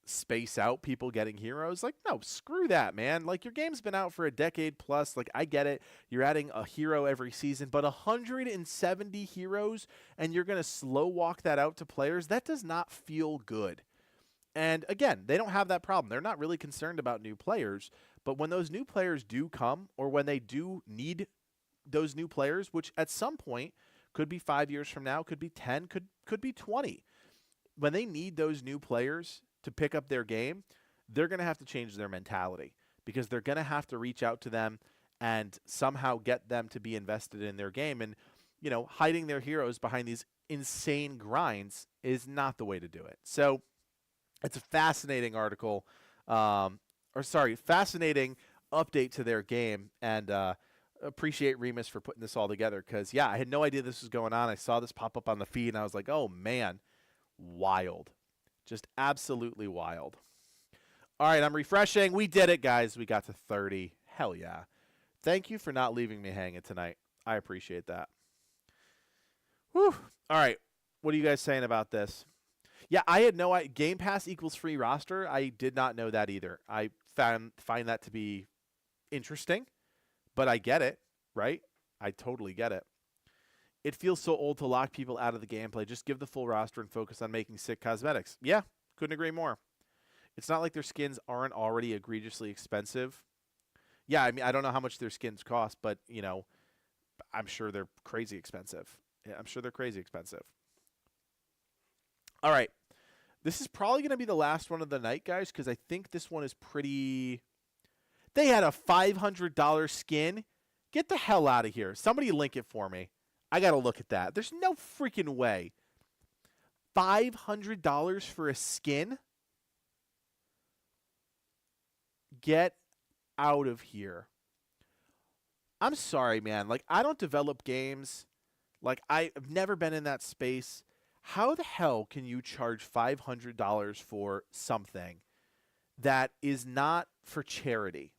space out people getting heroes, like, no, screw that, man. Like, your game's been out for a decade plus. Like, I get it. You're adding a hero every season, but 170 heroes and you're going to slow walk that out to players? That does not feel good. And again, they don't have that problem. They're not really concerned about new players, but when those new players do come, or when they do need those new players, which at some point could be 5 years from now, could be 10, could be 20, when they need those new players to pick up their game, they're going to have to change their mentality, because they're going to have to reach out to them and somehow get them to be invested in their game. And, you know, hiding their heroes behind these insane grinds is not the way to do it. So it's a fascinating article, fascinating update to their game, and appreciate Remus for putting this all together, because, yeah, I had no idea this was going on. I saw this pop up on the feed, and I was like, oh, man, wild. Just absolutely wild. All right, I'm refreshing. We did it, guys. We got to 30. Hell yeah. Thank you for not leaving me hanging tonight. I appreciate that. Whew. All right, what are you guys saying about this? Yeah, I had no idea. Game Pass equals free roster. I did not know that either. I find that to be interesting, but I get it, right? I totally get it. It feels so old to lock people out of the gameplay. Just give the full roster and focus on making sick cosmetics. Yeah, couldn't agree more. It's not like their skins aren't already egregiously expensive. Yeah, I mean, I don't know how much their skins cost, but, you know, I'm sure they're crazy expensive. Yeah, I'm sure they're crazy expensive. All right. This is probably going to be the last one of the night, guys, because I think this one is pretty... They had a $500 skin. Get the hell out of here. Somebody link it for me. I got to look at that. There's no freaking way. $500 for a skin? Get out of here. I'm sorry, man. Like, I don't develop games. Like, I've never been in that space. How the hell can you charge $500 for something that is not for charity?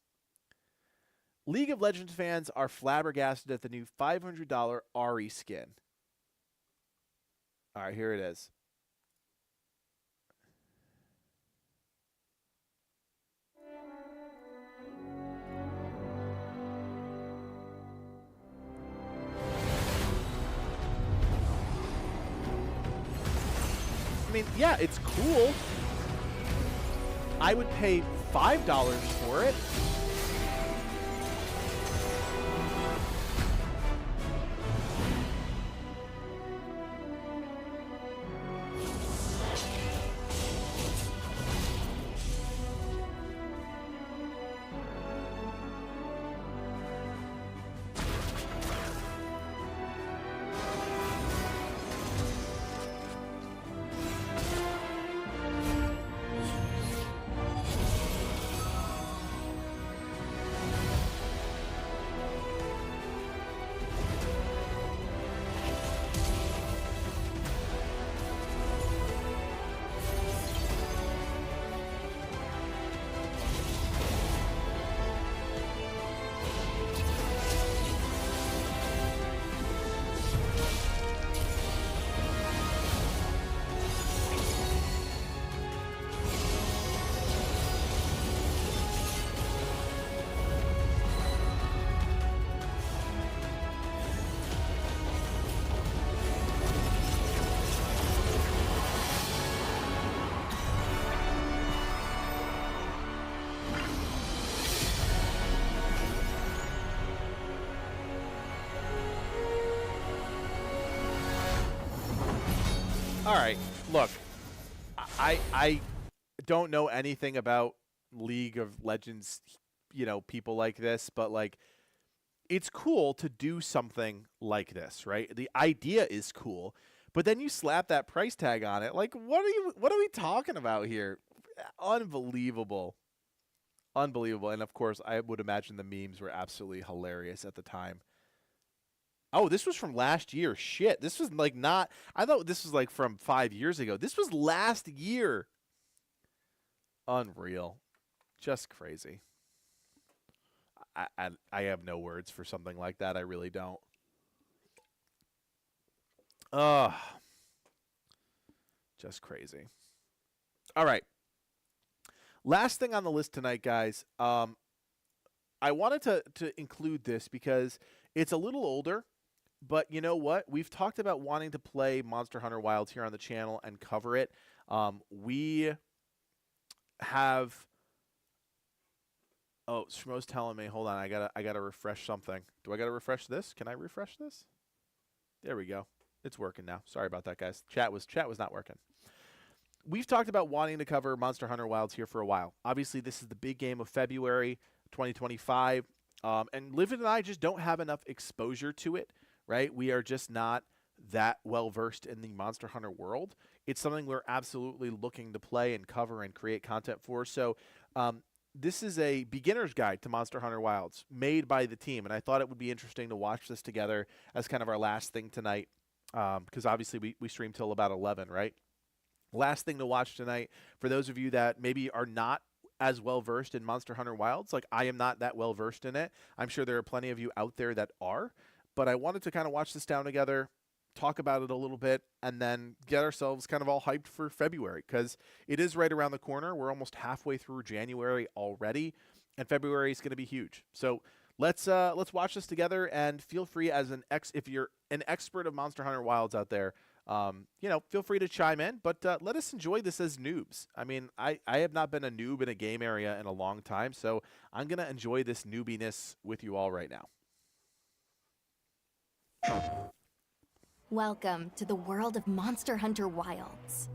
League of Legends fans are flabbergasted at the new $500 Ahri skin. All right, here it is. I mean, yeah, it's cool. I would pay $5 for it. All right, look, I don't know anything about League of Legends, you know, people like this, but like, it's cool to do something like this, right? The idea is cool, but then you slap that price tag on it. Like, what are we talking about here? Unbelievable. Unbelievable. And of course, I would imagine the memes were absolutely hilarious at the time. Oh, this was from last year. Shit. This was like not, I thought this was like from 5 years ago. This was last year. Unreal. Just crazy. I have no words for something like that. I really don't. Ugh. Just crazy. All right. Last thing on the list tonight, guys. I wanted to include this because it's a little older, but you know what? We've talked about wanting to play Monster Hunter Wilds here on the channel and cover it. We have... Oh, Shmo's telling me. Hold on, I gotta refresh something. Do I gotta refresh this? Can I refresh this? There we go. It's working now. Sorry about that, guys. Chat was not working. We've talked about wanting to cover Monster Hunter Wilds here for a while. Obviously, this is the big game of February 2025, and Livid and I just don't have enough exposure to it, right? We are just not that well-versed in the Monster Hunter world. It's something we're absolutely looking to play and cover and create content for. So this is a beginner's guide to Monster Hunter Wilds made by the team, and I thought it would be interesting to watch this together as kind of our last thing tonight, because obviously we stream till about 11, right? Last thing to watch tonight, for those of you that maybe are not as well-versed in Monster Hunter Wilds, like I am not that well-versed in it. I'm sure there are plenty of you out there that are, but I wanted to kind of watch this down together, talk about it a little bit, and then get ourselves kind of all hyped for February, because it is right around the corner. We're almost halfway through January already, and February is going to be huge. So let's watch this together, and feel free as if you're an expert of Monster Hunter Wilds out there, you know, feel free to chime in, but let us enjoy this as noobs. I mean, I have not been a noob in a game area in a long time, so I'm going to enjoy this noobiness with you all right now. Welcome to the world of Monster Hunter Wilds.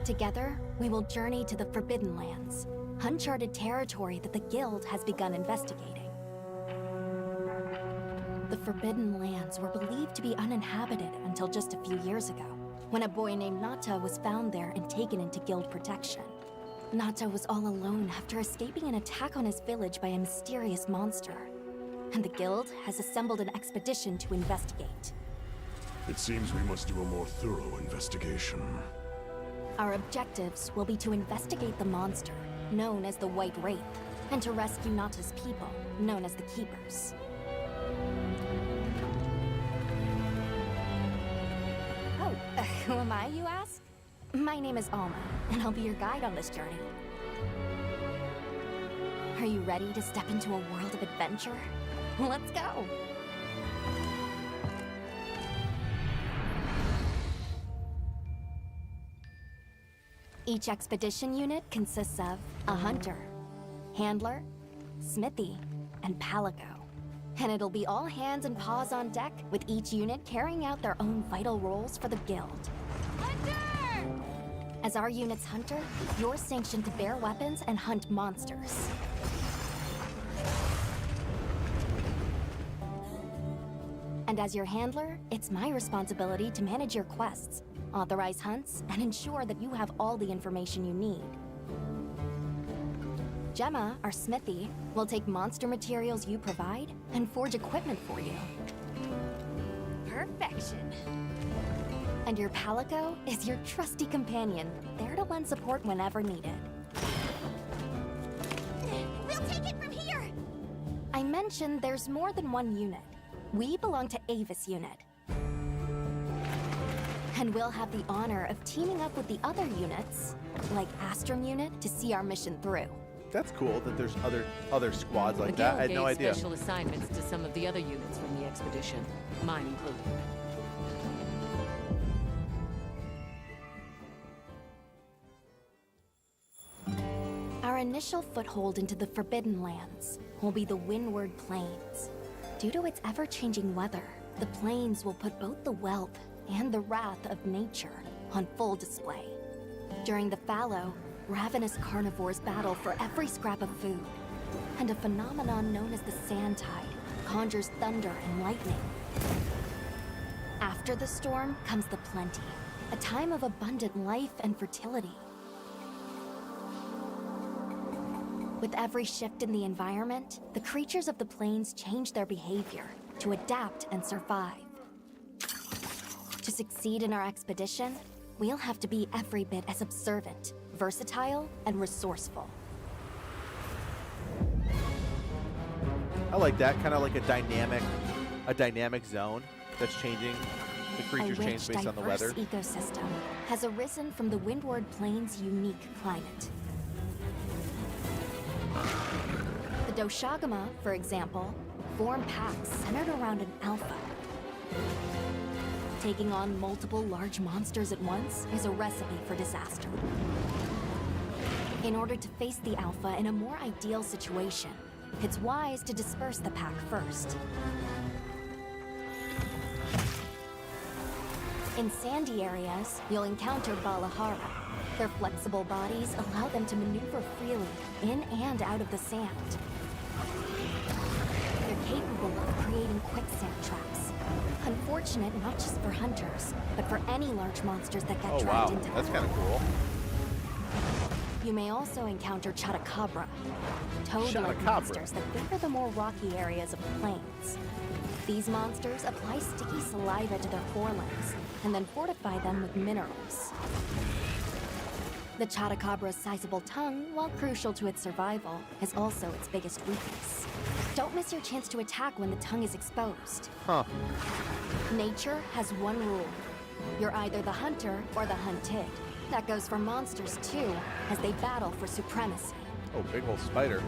Together, we will journey to the Forbidden Lands, uncharted territory that the Guild has begun investigating. The Forbidden Lands were believed to be uninhabited until just a few years ago, when a boy named Nata was found there and taken into Guild protection. Nata was all alone after escaping an attack on his village by a mysterious monster, and the Guild has assembled an expedition to investigate. It seems we must do a more thorough investigation. Our objectives will be to investigate the monster, known as the White Wraith, and to rescue Nata's people, known as the Keepers. Oh, who am I, you ask? My name is Alma, and I'll be your guide on this journey. Are you ready to step into a world of adventure? Let's go! Each expedition unit consists of a hunter, handler, smithy, and palico. And it'll be all hands and paws on deck, with each unit carrying out their own vital roles for the Guild. Hunter! As our unit's hunter, you're sanctioned to bear weapons and hunt monsters. And as your handler, it's my responsibility to manage your quests, authorize hunts, and ensure that you have all the information you need. Gemma, our smithy, will take monster materials you provide and forge equipment for you. Perfection. And your Palico is your trusty companion, there to lend support whenever needed. We'll take it from here! I mentioned there's more than one unit. We belong to Avis Unit. And we'll have the honor of teaming up with the other units, like Astrum Unit, to see our mission through. That's cool that there's other squads like that. I had no idea. Special assignments to some of the other units from the expedition, mine included. Our initial foothold into the Forbidden Lands will be the Windward Plains. Due to its ever-changing weather, the plains will put both the wealth and the wrath of nature on full display. During the fallow, ravenous carnivores battle for every scrap of food, and a phenomenon known as the sand tide conjures thunder and lightning. After the storm comes the plenty, a time of abundant life and fertility. With every shift in the environment, the creatures of the plains change their behavior to adapt and survive. To succeed in our expedition, we'll have to be every bit as observant, versatile, and resourceful. I like that, kind of like a dynamic zone that's changing. The creatures A change rich, based on the weather. diverse ecosystem has arisen from the Windward Plains' unique climate. The Doshagama, for example, form packs centered around an alpha. Taking on multiple large monsters at once is a recipe for disaster. In order to face the alpha in a more ideal situation, it's wise to disperse the pack first. In sandy areas, you'll encounter Balahara. Their flexible bodies allow them to maneuver freely in and out of the sand. They're capable of creating quicksand traps. Unfortunate not just for hunters, but for any large monsters that get Oh dragged wow, into them. that's kind of cool. You may also encounter Chotacabra, toad-like Chotacabra. monsters that favor the more rocky areas of the plains. These monsters apply sticky saliva to their forelimbs and then fortify them with minerals. The Chotacabra's sizable tongue, while crucial to its survival, is also its biggest weakness. Don't miss your chance to attack when the tongue is exposed. Huh. Nature has one rule. You're either the hunter or the hunted. That goes for monsters too, as they battle for supremacy. Oh, big old spider.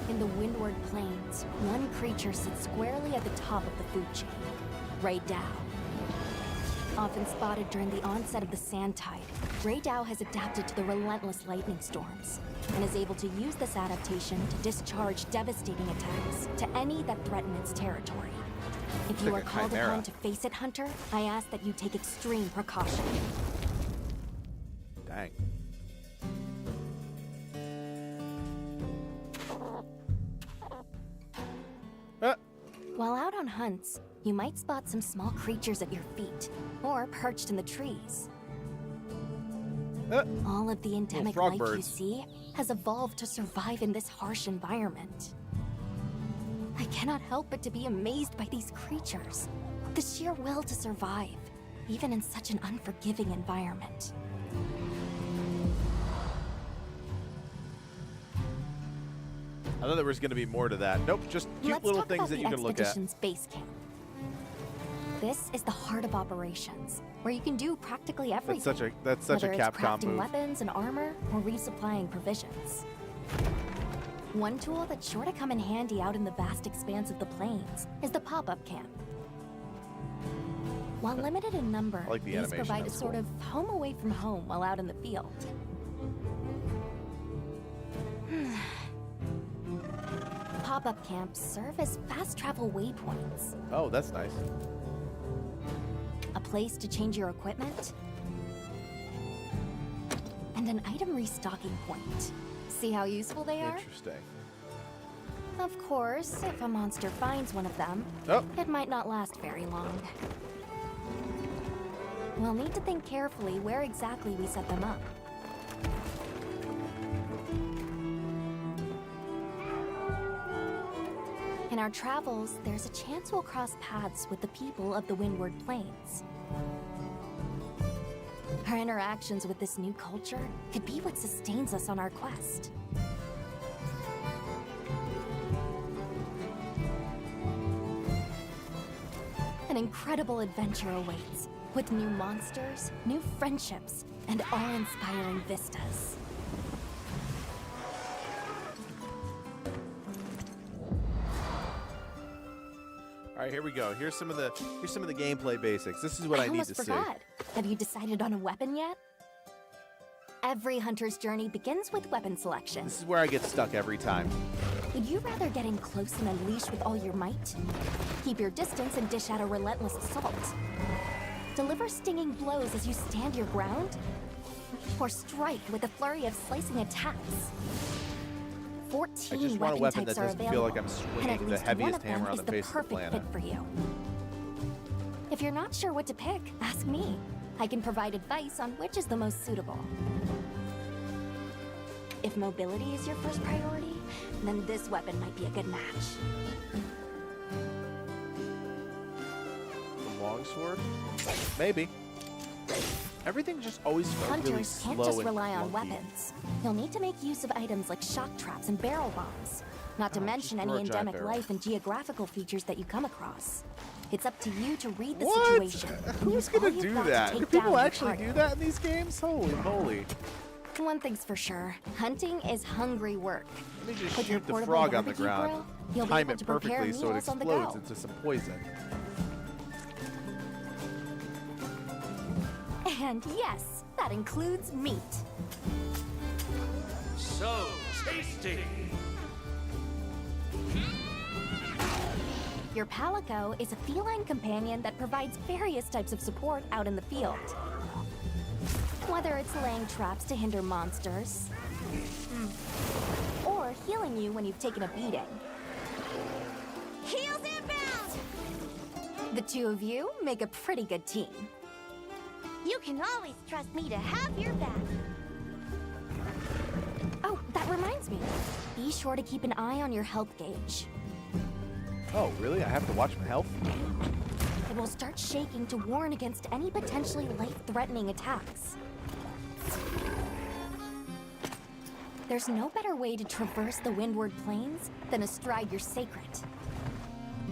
In the Windward Plains, one creature sits squarely at the top of the food chain, Ray Dow. Often spotted during the onset of the sand tide, Ray Dow has adapted to the relentless lightning storms and is able to use this adaptation to discharge devastating attacks to any that threaten its territory. If you Like are a called chimera. upon to face it, Hunter, I ask that you take extreme precaution. Dang. While out on hunts, you might spot some small creatures at your feet, or perched in the trees. All of the endemic frog life you birds. see has evolved to survive in this harsh environment. I cannot help but to be amazed by these creatures. The sheer will to survive, even in such an unforgiving environment. I thought there was going to be more to that. Nope, just cute Let's little talk things about that the you can look at. expedition's base camp. This is the heart of operations, where you can do practically everything. That's such a whether it's Capcom crafting move. weapons and armor or resupplying provisions. One tool that's sure to come in handy out in the vast expanse of the plains is the pop-up camp. While limited in number, I like the these animation, provide a that's sort cool. of home away from home while out in the field. Pop-up camps serve as fast travel waypoints. Oh, that's nice. A place to change your equipment, and an item restocking point. See how useful they are? Interesting. Of course, if a monster finds one of them, Oh. it might not last very long. We'll need to think carefully where exactly we set them up. In our travels, there's a chance we'll cross paths with the people of the Windward Plains. Our interactions with this new culture could be what sustains us on our quest. An incredible adventure awaits, with new monsters, new friendships, and awe-inspiring vistas. All right, here we go. Here's some of the gameplay basics. This is what I need almost to see. forgot. Have you decided on a weapon yet? Every hunter's journey begins with weapon selection. This is where I get stuck every time. Would you rather get in close and unleash with all your might? Keep your distance and dish out a relentless assault? Deliver stinging blows as you stand your ground? Or strike with a flurry of slicing attacks? I 14 just want a weapon weapon types that are doesn't available, feel like I'm and at swinging the least one heaviest of them hammer on is the the face of the perfect planet. fit for you. If you're not sure what to pick, ask me. I can provide advice on which is the most suitable. If mobility is your first priority, then this weapon might be a good match. The longsword? Maybe. Everything just always felt really Hunters slow can't just and rely on clunky. weapons. You'll need to make use of items like shock traps and barrel bombs, not to mention just any throw a giant endemic barrel. life and geographical features that you come across. It's up to you to read the What? situation. Who's Use gonna all you've do got to that? take Do people down your actually target. do that in these games? Holy moly. One thing's for sure, hunting is hungry work. Let me just With your shoot the portable frog on the barbecue ground. grill, you'll be Time able it to prepare perfectly so it meals on the explodes go. into some poison. And yes, that includes meat. So tasty! Your Palico is a feline companion that provides various types of support out in the field. Whether it's laying traps to hinder monsters, or healing you when you've taken a beating. Heals inbound! The two of you make a pretty good team. You can always trust me to have your back. Oh, that reminds me. Be sure to keep an eye on your health gauge. Oh, really? I have to watch my health? It will start shaking to warn against any potentially life-threatening attacks. There's no better way to traverse the Windward Plains than astride your sacred.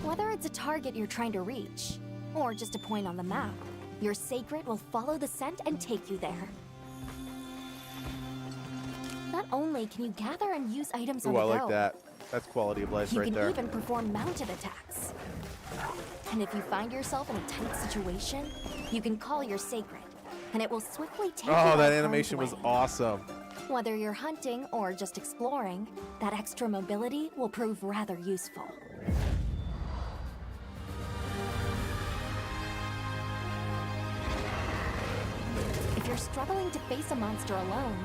Whether it's a target you're trying to reach, or just a point on the map, your sacred will follow the scent and take you there. Not only can you gather and use items on Ooh, the I go, like that. That's quality of life you right can there. even perform mounted attacks. And if you find yourself in a tight situation, you can call your sacred, and it will swiftly take you out Oh, of that harm's animation was way. awesome. Whether you're hunting or just exploring, that extra mobility will prove rather useful. If you're struggling to face a monster alone,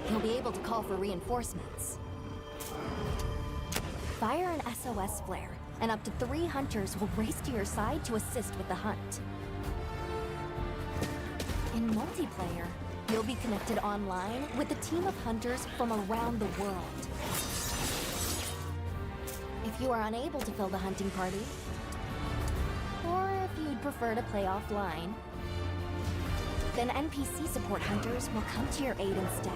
you'll be able to call for reinforcements. Fire an SOS flare, and up to 3 hunters will race to your side to assist with the hunt. In multiplayer, you'll be connected online with a team of hunters from around the world. If you are unable to fill the hunting party, or if you'd prefer to play offline, then NPC support hunters will come to your aid instead.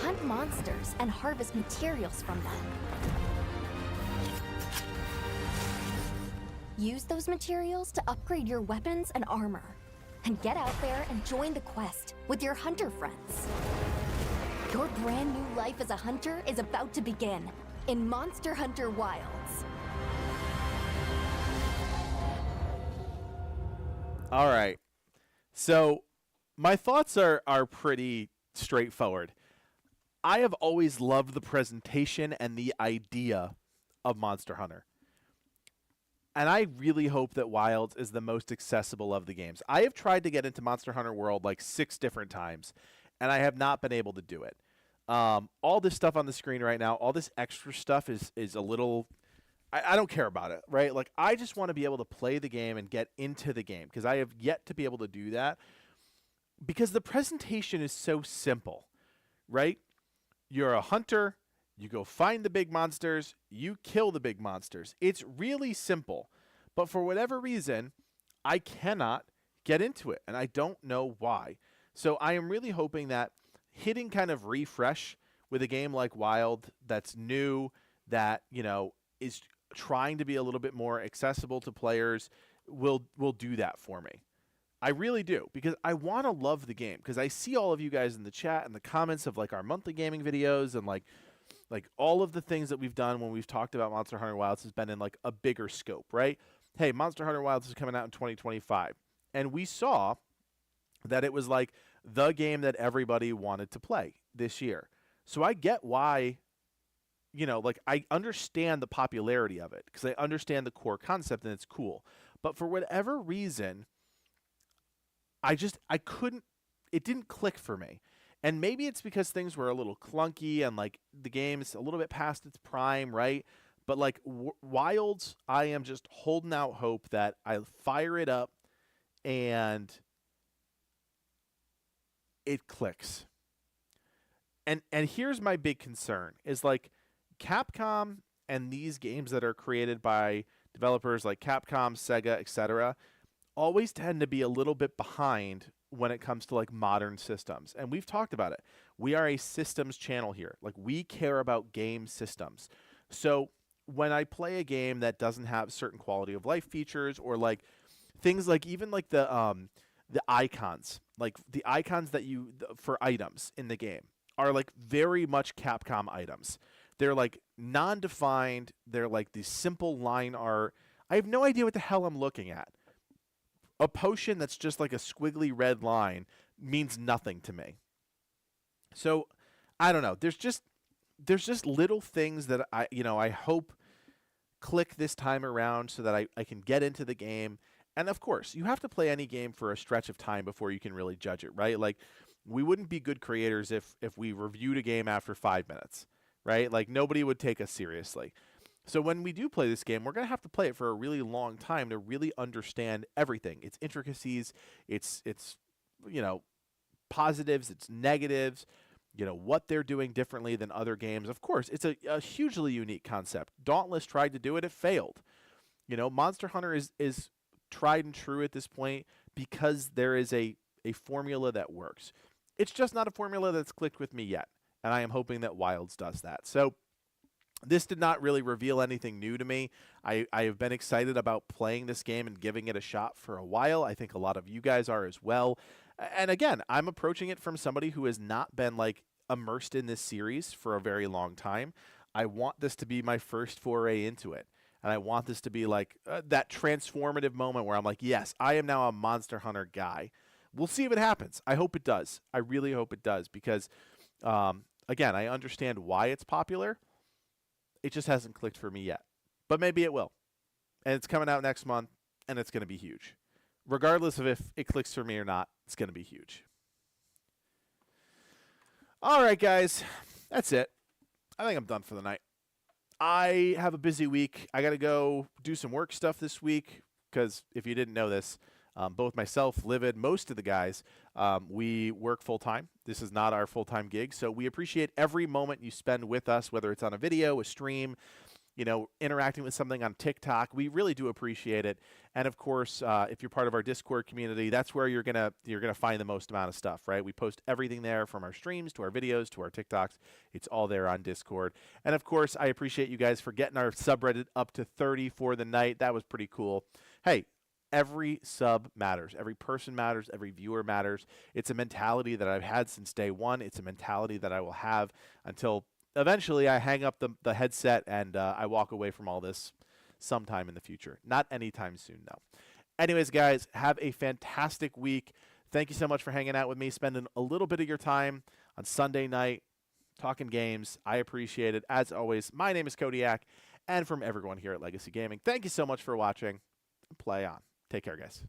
Hunt monsters and harvest materials from them. Use those materials to upgrade your weapons and armor. And get out there and join the quest with your hunter friends. Your brand new life as a hunter is about to begin in Monster Hunter Wilds. All right. So my thoughts are pretty straightforward. I have always loved the presentation and the idea of Monster Hunter. And I really hope that Wilds is the most accessible of the games. I have tried to get into Monster Hunter World like 6 different times, and I have not been able to do it. All this stuff on the screen right now, all this extra stuff is a little... I don't care about it, right? Like, I just want to be able to play the game and get into the game, because I have yet to be able to do that. Because the presentation is so simple, right? You're a hunter... You go find the big monsters, you kill the big monsters. It's really simple. But for whatever reason, I cannot get into it, and I don't know why. So I am really hoping that hitting kind of refresh with a game like Wild that's new, that, you know, is trying to be a little bit more accessible to players will do that for me. I really do, because I want to love the game, because I see all of you guys in the chat and the comments of like our monthly gaming videos and like all of the things that we've done when we've talked about Monster Hunter Wilds has been in like a bigger scope, right? Hey, Monster Hunter Wilds is coming out in 2025. And we saw that it was like the game that everybody wanted to play this year. So I get why, you know, like I understand the popularity of it because I understand the core concept and it's cool. But for whatever reason, I couldn't, it didn't click for me. And maybe it's because things were a little clunky and like the game's a little bit past its prime, right? But like Wilds, I am just holding out hope that I fire it up and it clicks. And here's my big concern is like Capcom and these games that are created by developers like Capcom, Sega, etc. always tend to be a little bit behind when it comes to like modern systems. And we've talked about it. We are a systems channel here. Like we care about game systems. So when I play a game that doesn't have certain quality of life features or like things like even like the icons, like the icons that for items in the game are like very much Capcom items. They're like non-defined. They're like these simple line art. I have no idea what the hell I'm looking at. A potion that's just like a squiggly red line means nothing to me. So I don't know. There's just little things that I hope click this time around so that I can get into the game. And of course, you have to play any game for a stretch of time before you can really judge it, right? Like we wouldn't be good creators if we reviewed a game after 5 minutes, right? Like nobody would take us seriously. So when we do play this game, we're going to have to play it for a really long time to really understand everything. Its intricacies, its positives, its negatives, what they're doing differently than other games. Of course, it's a hugely unique concept. Dauntless tried to do it. It failed. Monster Hunter is tried and true at this point because there is a formula that works. It's just not a formula that's clicked with me yet. And I am hoping that Wilds does that. So this did not really reveal anything new to me. I have been excited about playing this game and giving it a shot for a while. I think a lot of you guys are as well. And again, I'm approaching it from somebody who has not been like immersed in this series for a very long time. I want this to be my first foray into it. And I want this to be like that transformative moment where I'm like, yes, I am now a Monster Hunter guy. We'll see if it happens. I hope it does. I really hope it does because, again, I understand why it's popular. It just hasn't clicked for me yet. But maybe it will. And it's coming out next month, and it's going to be huge. Regardless of if it clicks for me or not, it's going to be huge. All right, guys. That's it. I think I'm done for the night. I have a busy week. I got to go do some work stuff this week because if you didn't know this, both myself, Livid, most of the guys, we work full-time. This is not our full-time gig, so we appreciate every moment you spend with us, whether it's on a video, a stream, interacting with something on TikTok. We really do appreciate it. And of course, if you're part of our Discord community, that's where you're gonna find the most amount of stuff, right? We post everything there from our streams to our videos to our TikToks. It's all there on Discord. And of course, I appreciate you guys for getting our subreddit up to 30 for the night. That was pretty cool. Hey, every sub matters. Every person matters. Every viewer matters. It's a mentality that I've had since day one. It's a mentality that I will have until eventually I hang up the headset and I walk away from all this sometime in the future. Not anytime soon, though. Anyways, guys, have a fantastic week. Thank you so much for hanging out with me, spending a little bit of your time on Sunday night talking games. I appreciate it. As always, my name is Kodiak, and from everyone here at Legacy Gaming, thank you so much for watching. Play on. Take care, guys.